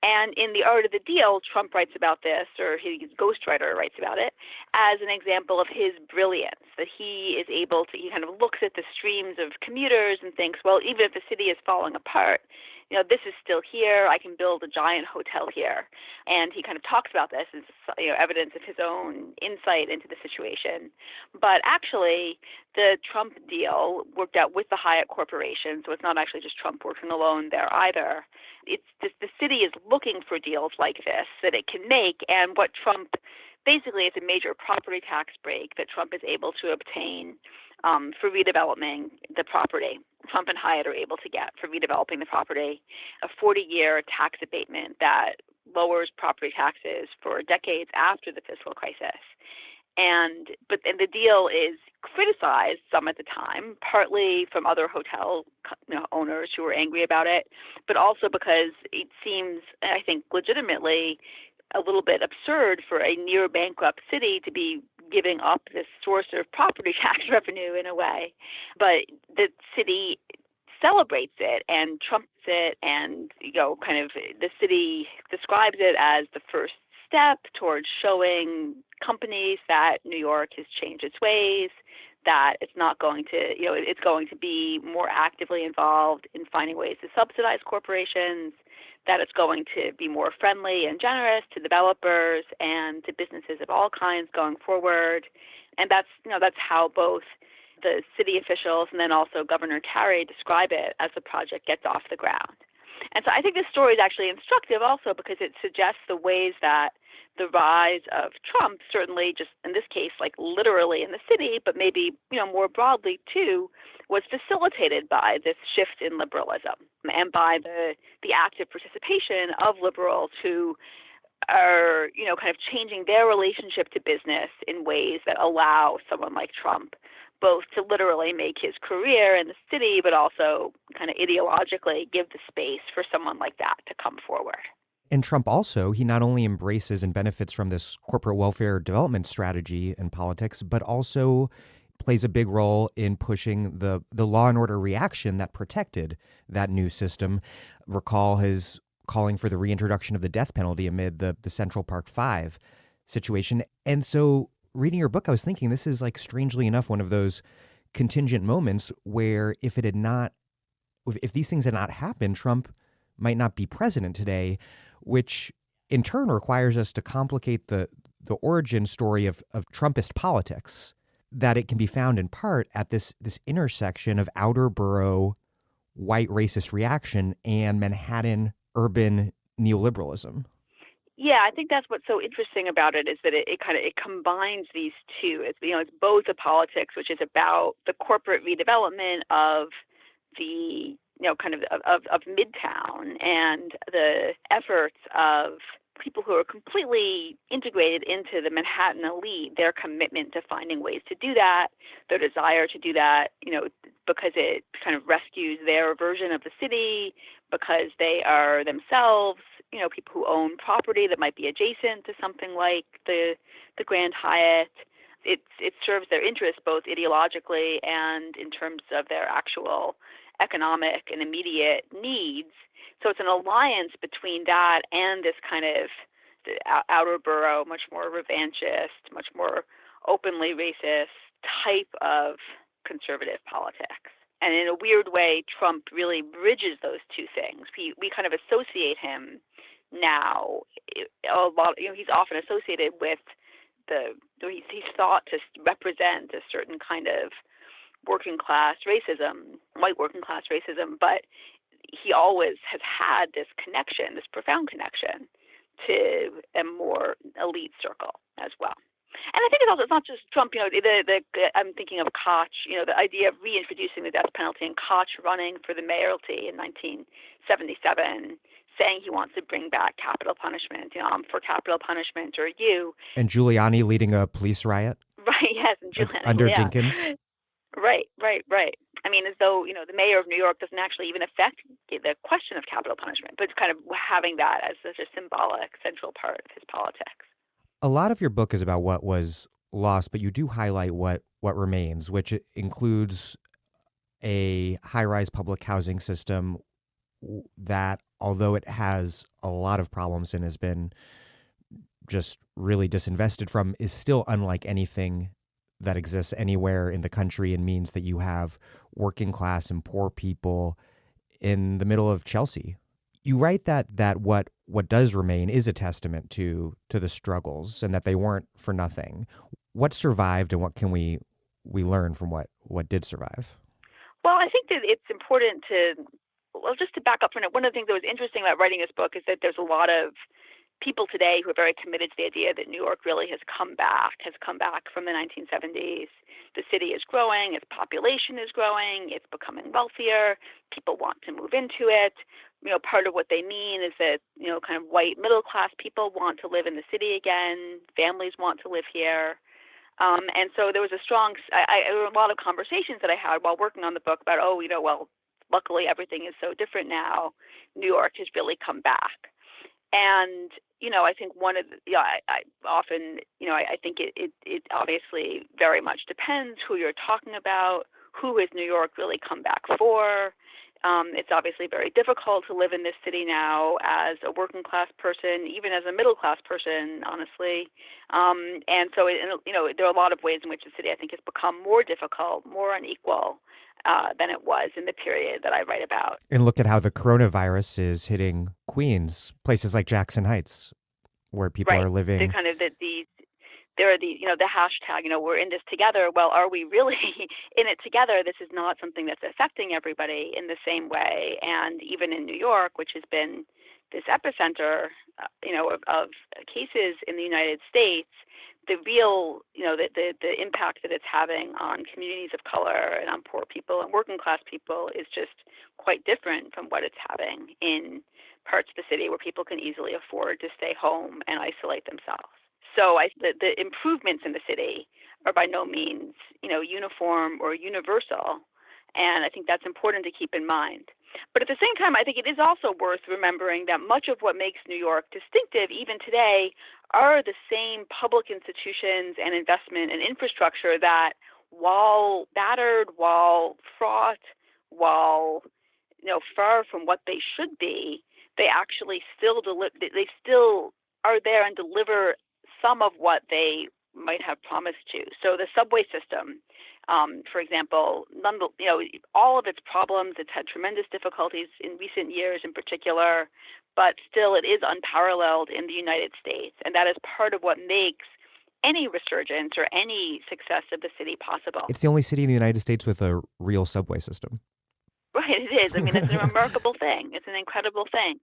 And in The Art of the Deal, Trump writes about this, or his ghostwriter writes about it, as an example of his brilliance, that he kind of looks at the streams of commuters and thinks, well, even if the city is falling apart, this is still here. I can build a giant hotel here. And he kind of talks about this as, evidence of his own insight into the situation. But actually, the Trump deal worked out with the Hyatt Corporation, so it's not actually just Trump working alone there either. It's just the city is looking for deals like this that it can make, and what Trump basically, it's a major property tax break that Trump is able to obtain for redeveloping the property. Trump and Hyatt are able to get for redeveloping the property a 40-year tax abatement that lowers property taxes for decades after the fiscal crisis. And the deal is criticized some at the time, partly from other hotel owners who were angry about it, but also because it seems, I think, legitimately a little bit absurd for a near bankrupt city to be giving up this source of property tax revenue in a way. But the city celebrates it and trumps it, and kind of the city describes it as the first step towards showing companies that New York has changed its ways, that it's not going to, it's going to be more actively involved in finding ways to subsidize corporations, that it's going to be more friendly and generous to developers and to businesses of all kinds going forward. And that's how both the city officials and then also Governor Carey describe it as the project gets off the ground. And so I think this story is actually instructive also because it suggests the ways that the rise of Trump, certainly just in this case, like literally in the city, but maybe, more broadly too, was facilitated by this shift in liberalism and by the active participation of liberals who are, kind of changing their relationship to business in ways that allow someone like Trump both to literally make his career in the city, but also kind of ideologically give the space for someone like that to come forward. And Trump also, he not only embraces and benefits from this corporate welfare development strategy in politics, but also plays a big role in pushing the law and order reaction that protected that new system. Recall his calling for the reintroduction of the death penalty amid the Central Park 5 situation. And so reading your book, I was thinking this is like, strangely enough, one of those contingent moments where if these things had not happened, Trump might not be president today, which in turn requires us to complicate the origin story of Trumpist politics, that it can be found in part at this intersection of outer borough white racist reaction and Manhattan urban neoliberalism. Yeah, I think that's what's so interesting about it is that it combines these two. It's both a politics which is about the corporate redevelopment of the of Midtown and the efforts of people who are completely integrated into the Manhattan elite, their commitment to finding ways to do that, their desire to do that, because it kind of rescues their version of the city, because they are themselves, people who own property that might be adjacent to something like the Grand Hyatt. It serves their interests both ideologically and in terms of their actual economic and immediate needs. So it's an alliance between that and this kind of outer borough, much more revanchist, much more openly racist type of conservative politics. And in a weird way, Trump really bridges those two things. We kind of associate him now a lot. He's often associated with he's thought to represent a certain kind of working class racism, white working class racism, but he always has had this connection, this profound connection to a more elite circle as well. And I think it's not just Trump. I'm thinking of Koch. The idea of reintroducing the death penalty and Koch running for the mayoralty in 1977, saying he wants to bring back capital punishment. I'm for capital punishment, or you. And Giuliani leading a police riot. Right. Yes. And Giuliani, under Dinkins. Right. I mean, as though, the mayor of New York doesn't actually even affect the question of capital punishment, but it's kind of having that as such a symbolic central part of his politics. A lot of your book is about what was lost, but you do highlight what remains, which includes a high-rise public housing system that, although it has a lot of problems and has been just really disinvested from, is still unlike anything that exists anywhere in the country, and means that you have working class and poor people in the middle of Chelsea. You write that what does remain is a testament to the struggles and that they weren't for nothing. What survived and what can we learn from what did survive? Well, I think that it's important just to back up for a minute. One of the things that was interesting about writing this book is that there's a lot of people today who are very committed to the idea that New York really has come back from the 1970s. The city is growing, its population is growing, it's becoming wealthier, people want to move into it. Part of what they mean is that, kind of white middle class people want to live in the city again, families want to live here. And so there was there were a lot of conversations that I had while working on the book about, luckily everything is so different now. New York has really come back. And, I think I think it obviously very much depends who you're talking about, who has New York really come back for. It's obviously very difficult to live in this city now as a working class person, even as a middle class person, honestly. And so, there are a lot of ways in which the city, I think, has become more difficult, more unequal than it was in the period that I write about. And look at how the coronavirus is hitting Queens, places like Jackson Heights, where people are living. The kind of there are the hashtag, we're in this together. Well, are we really in it together? This is not something that's affecting everybody in the same way. And even in New York, which has been this epicenter, of cases in the United States, the real, the impact that it's having on communities of color and on poor people and working class people is just quite different from what it's having in parts of the city where people can easily afford to stay home and isolate themselves. So the improvements in the city are by no means, uniform or universal. And I think that's important to keep in mind. But at the same time, I think it is also worth remembering that much of what makes New York distinctive, even today, are the same public institutions and investment and infrastructure that, while battered, while fraught, while far from what they should be, they actually still are there and deliver some of what they might have promised to. So the subway system, for example, all of its problems, it's had tremendous difficulties in recent years in particular, but still it is unparalleled in the United States. And that is part of what makes any resurgence or any success of the city possible. It's the only city in the United States with a real subway system. Right, it is. I mean, it's a remarkable thing. It's an incredible thing.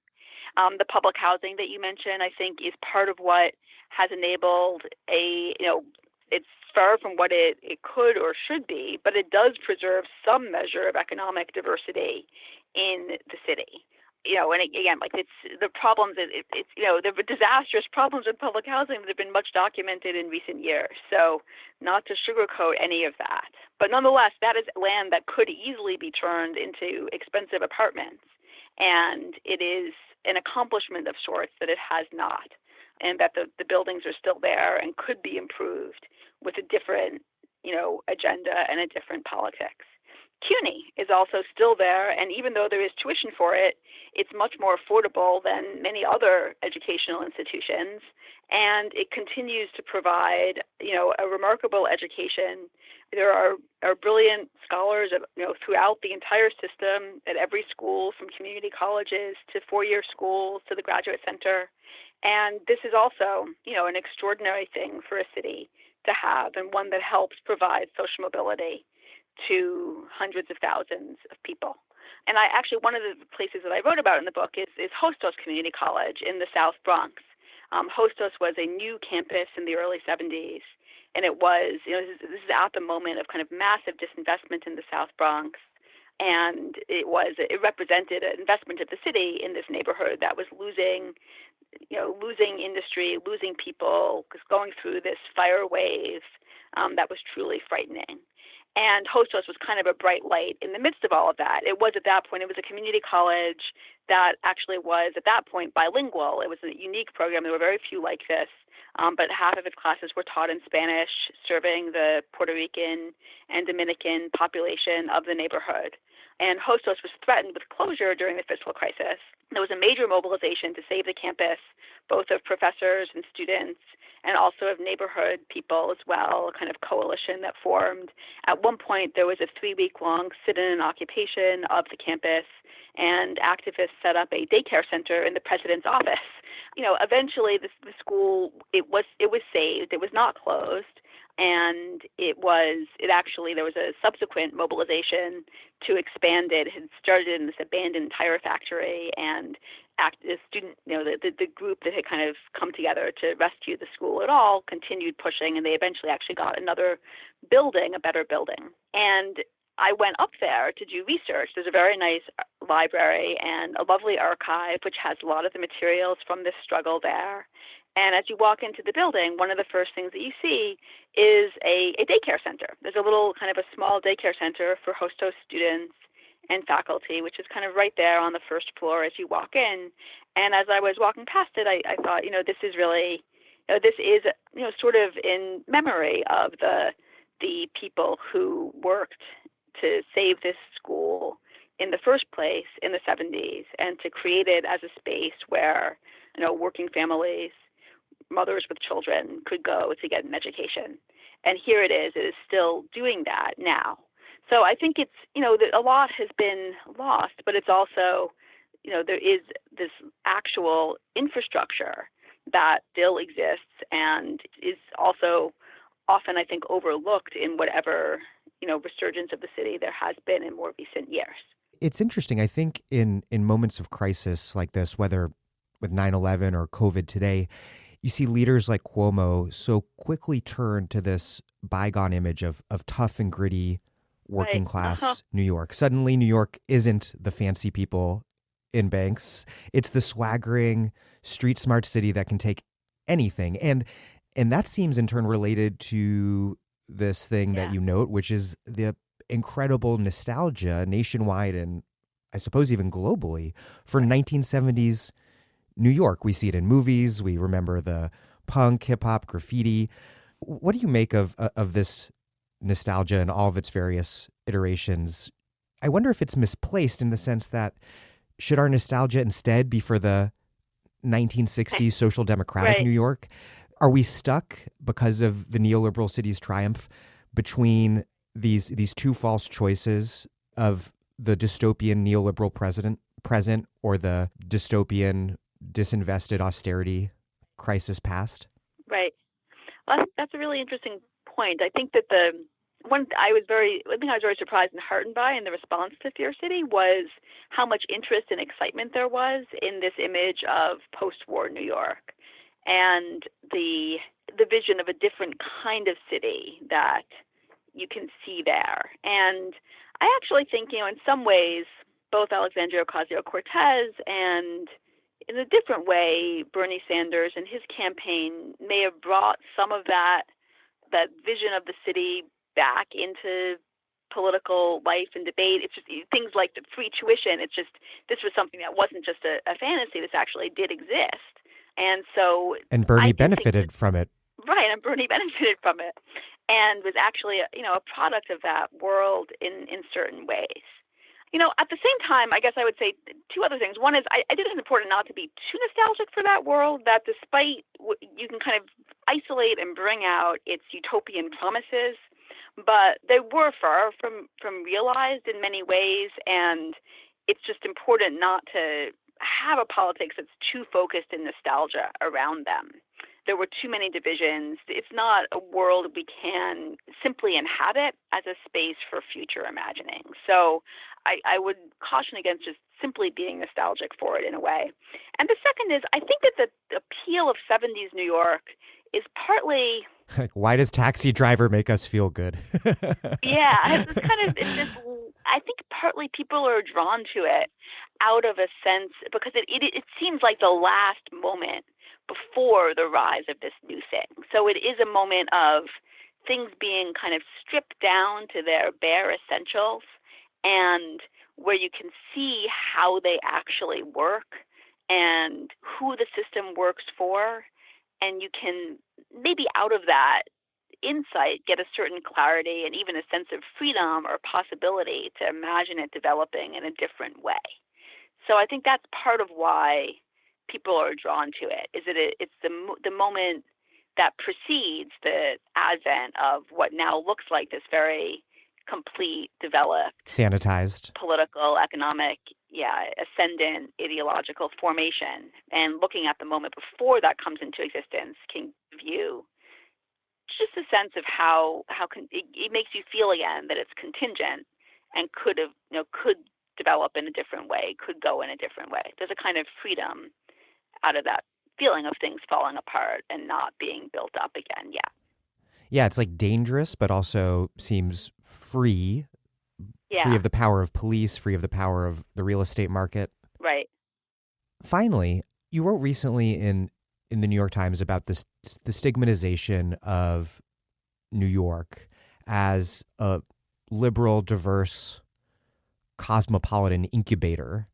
The public housing that you mentioned, I think, is part of what has enabled it's far from what it could or should be, but it does preserve some measure of economic diversity in the city. And again, it's the problems, the disastrous problems with public housing that have been much documented in recent years. So not to sugarcoat any of that. But nonetheless, that is land that could easily be turned into expensive apartments. And it is an accomplishment of sorts that it has not, and that the buildings are still there and could be improved with a different, agenda and a different politics. CUNY is also still there, and even though there is tuition for it, it's much more affordable than many other educational institutions, and it continues to provide, a remarkable education. There are brilliant scholars, throughout the entire system at every school, from community colleges to four-year schools to the graduate center, and this is also, an extraordinary thing for a city to have, and one that helps provide social mobility to hundreds of thousands of people. And one of the places that I wrote about in the book is Hostos Community College in the South Bronx. Hostos was a new campus in the early 70s, and it was, this is at the moment of kind of massive disinvestment in the South Bronx, and it represented an investment of the city in this neighborhood that was losing industry, losing people, just going through this fire wave that was truly frightening. And Hostos was kind of a bright light in the midst of all of that. It was at that point, it was a community college that actually was at that point bilingual. It was a unique program. There were very few like this. but half of its classes were taught in Spanish, serving the Puerto Rican and Dominican population of the neighborhood. And Hostos was threatened with closure during the fiscal crisis. There was a major mobilization to save the campus, both of professors and students, and also of neighborhood people as well, a kind of coalition that formed. At one point, there was a 3-week-long sit-in and occupation of the campus, and activists set up a daycare center in the president's office. Eventually the school, it was saved. It was not closed. And there was a subsequent mobilization to expand it. It had started in this abandoned tire factory, and the group that had kind of come together to rescue the school at all continued pushing, and they eventually actually got another building, a better building. And I went up there to do research. There's a very nice library and a lovely archive, which has a lot of the materials from this struggle there. And as you walk into the building, one of the first things that you see is a daycare center. There's a little kind of a small daycare center for Hostos students and faculty, which is kind of right there on the first floor as you walk in. And as I was walking past it, I thought, this is really, this is, sort of in memory of the people who worked to save this school in the first place in the 70s, and to create it as a space where, working families, mothers with children could go to get an education. And here it is still doing that now. So I think it's, a lot has been lost, but it's also, there is this actual infrastructure that still exists and is also often, I think, overlooked in whatever, resurgence of the city there has been in more recent years. It's interesting. I think in moments of crisis like this, whether with 9/11 or COVID today, you see leaders like Cuomo so quickly turn to this bygone image of tough and gritty working class New York. Suddenly, New York isn't the fancy people in banks. It's the swaggering, street smart city that can take anything. And that seems in turn related to this thing that you note, which is the incredible nostalgia nationwide and I suppose even globally for 1970s New York. We see it in movies. We remember the punk, hip hop, graffiti. What do you make of this nostalgia and all of its various iterations? I wonder if it's misplaced in the sense that should our nostalgia instead be for the 1960s social democratic New York? Are we stuck because of the neoliberal city's triumph between these two false choices of the dystopian neoliberal present or the dystopian disinvested austerity crisis past? Right. Well, that's a really interesting point. I think that one thing I was very surprised and heartened by in the response to Fear City was how much interest and excitement there was in this image of post-war New York and the vision of a different kind of city that you can see there. And I actually think, in some ways, both Alexandria Ocasio-Cortez and in a different way, Bernie Sanders and his campaign may have brought some of that vision of the city back into political life and debate. It's just things like the free tuition. It's just, this was something that wasn't just a fantasy. This actually did exist. And and Bernie benefited from it. Right, and Bernie benefited from it and was actually, a product of that world in certain ways. At the same time, I guess I would say two other things. One is I think it's important not to be too nostalgic for that world, that despite you can kind of isolate and bring out its utopian promises, but they were far from realized in many ways, and it's just important not to have a politics that's too focused in nostalgia around them. There were too many divisions. It's not a world we can simply inhabit as a space for future imagining. So I would caution against just simply being nostalgic for it in a way. And the second is, I think that the appeal of 70s New York is partly... Like, why does Taxi Driver make us feel good? Yeah, it's just, I think partly people are drawn to it out of a sense, because it seems like the last moment before the rise of this new thing. So it is a moment of things being kind of stripped down to their bare essentials, and where you can see how they actually work and who the system works for, and you can maybe out of that insight get a certain clarity and even a sense of freedom or possibility to imagine it developing in a different way. So I think that's part of why people are drawn to it, is that it's the moment that precedes the advent of what now looks like this very complete, developed, sanitized, political, economic, ascendant ideological formation. And looking at the moment before that comes into existence can give you just a sense of how it makes you feel again that it's contingent and could develop in a different way, could go in a different way. There's a kind of freedom out of that feeling of things falling apart and not being built up again. Yeah, it's like dangerous, but also seems free. Yeah. Free of the power of police, free of the power of the real estate market. Right. Finally, you wrote recently in the New York Times about the stigmatization of New York as a liberal, diverse, cosmopolitan incubator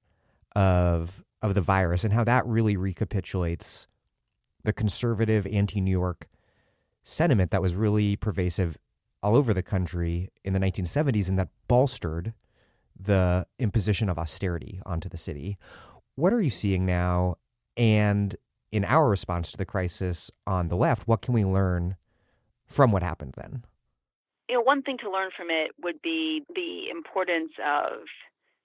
of the virus, and how that really recapitulates the conservative anti-New York sentiment that was really pervasive all over the country in the 1970s, and that bolstered the imposition of austerity onto the city. What are you seeing now? And in our response to the crisis on the left, what can we learn from what happened then? One thing to learn from it would be the importance of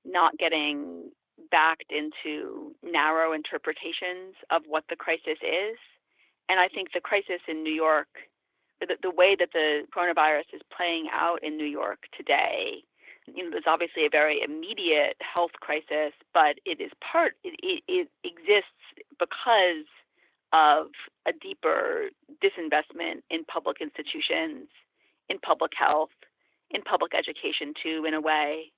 not getting backed into narrow interpretations of what the crisis is. And I think the crisis in New York, the way that the coronavirus is playing out in New York today, there's obviously a very immediate health crisis, but it exists because of a deeper disinvestment in public institutions, in public health, in public education too, in a way.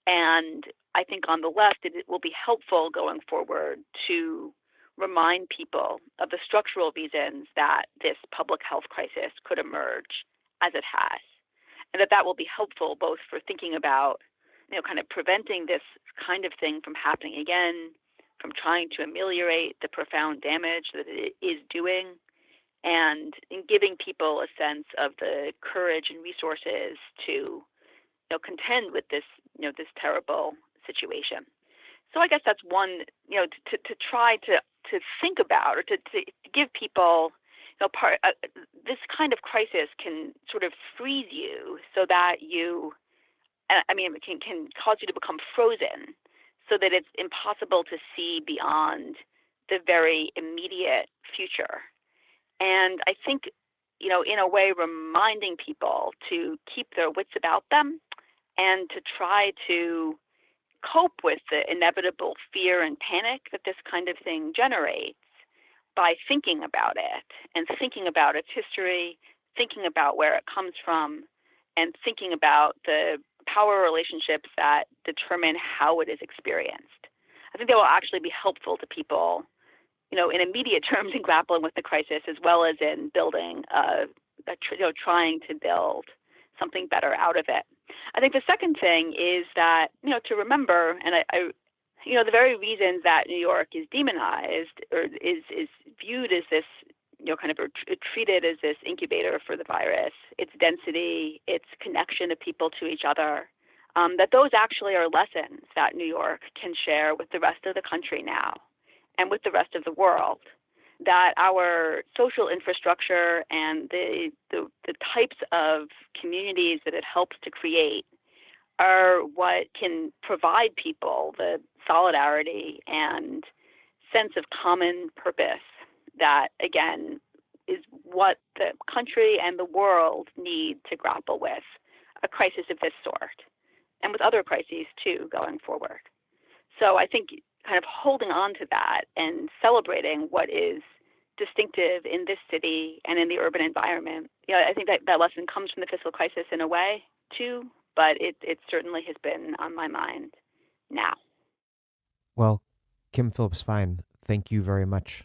And I think on the left, it will be helpful going forward to remind people of the structural reasons that this public health crisis could emerge as it has. And that will be helpful both for thinking about, kind of preventing this kind of thing from happening again, from trying to ameliorate the profound damage that it is doing, and in giving people a sense of the courage and resources to contend with this terrible situation. So I guess that's one, to try to think about, or to give people, this kind of crisis can sort of freeze you so that it can cause you to become frozen so that it's impossible to see beyond the very immediate future. And I think, in a way, reminding people to keep their wits about them and to try to cope with the inevitable fear and panic that this kind of thing generates by thinking about it and thinking about its history, thinking about where it comes from, and thinking about the power relationships that determine how it is experienced. I think that will actually be helpful to people, in immediate terms in grappling with the crisis, as well as in building, trying to build something better out of it. I think the second thing is that, to remember, and the very reasons that New York is demonized or is viewed as this, treated as this incubator for the virus, its density, its connection of people to each other, that those actually are lessons that New York can share with the rest of the country now and with the rest of the world, that our social infrastructure and the types of communities that it helps to create are what can provide people the solidarity and sense of common purpose that, again, is what the country and the world need to grapple with a crisis of this sort, and with other crises, too, going forward. So I think kind of holding on to that and celebrating what is distinctive in this city and in the urban environment, I think that lesson comes from the fiscal crisis in a way, too, but it certainly has been on my mind now. Well, Kim Phillips-Fein, thank you very much.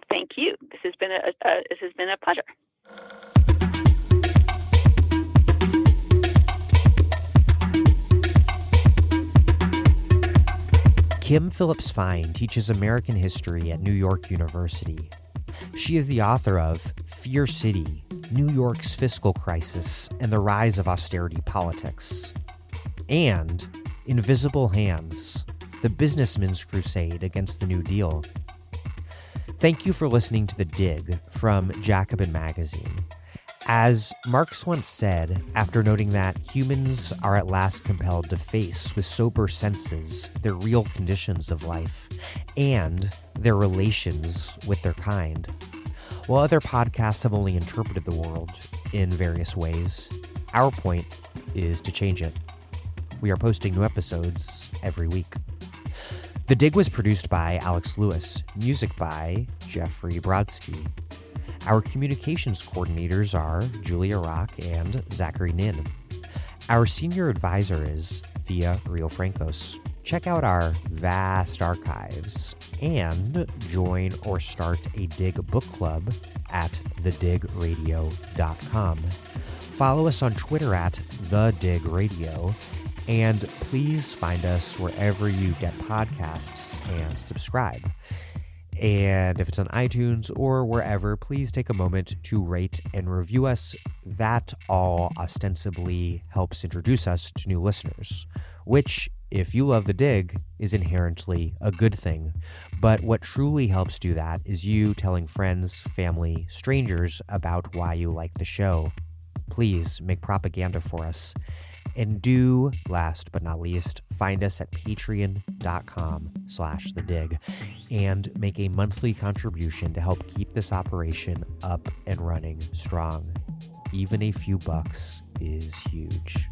Thank you. This has been a pleasure. Kim Phillips-Fein teaches American history at New York University. She is the author of Fear City, New York's Fiscal Crisis and the Rise of Austerity Politics, and Invisible Hands, The Businessman's Crusade Against the New Deal. Thank you for listening to The Dig from Jacobin magazine. As Marx once said, after noting that humans are at last compelled to face with sober senses their real conditions of life and their relations with their kind, while other podcasts have only interpreted the world in various ways, our point is to change it. We are posting new episodes every week. The Dig was produced by Alex Lewis, music by Jeffrey Brodsky. Our communications coordinators are Julia Rock and Zachary Nin. Our senior advisor is Thea Riofrancos. Check out our vast archives and join or start a Dig book club at thedigradio.com. Follow us on Twitter at thedigradio, and please find us wherever you get podcasts and subscribe. And if it's on iTunes or wherever, please take a moment to rate and review us. That all ostensibly helps introduce us to new listeners, which, if you love The Dig, is inherently a good thing. But what truly helps do that is you telling friends, family, strangers about why you like the show. Please make propaganda for us. And do, last but not least, find us at patreon.com/thedig and make a monthly contribution to help keep this operation up and running strong. Even a few bucks is huge.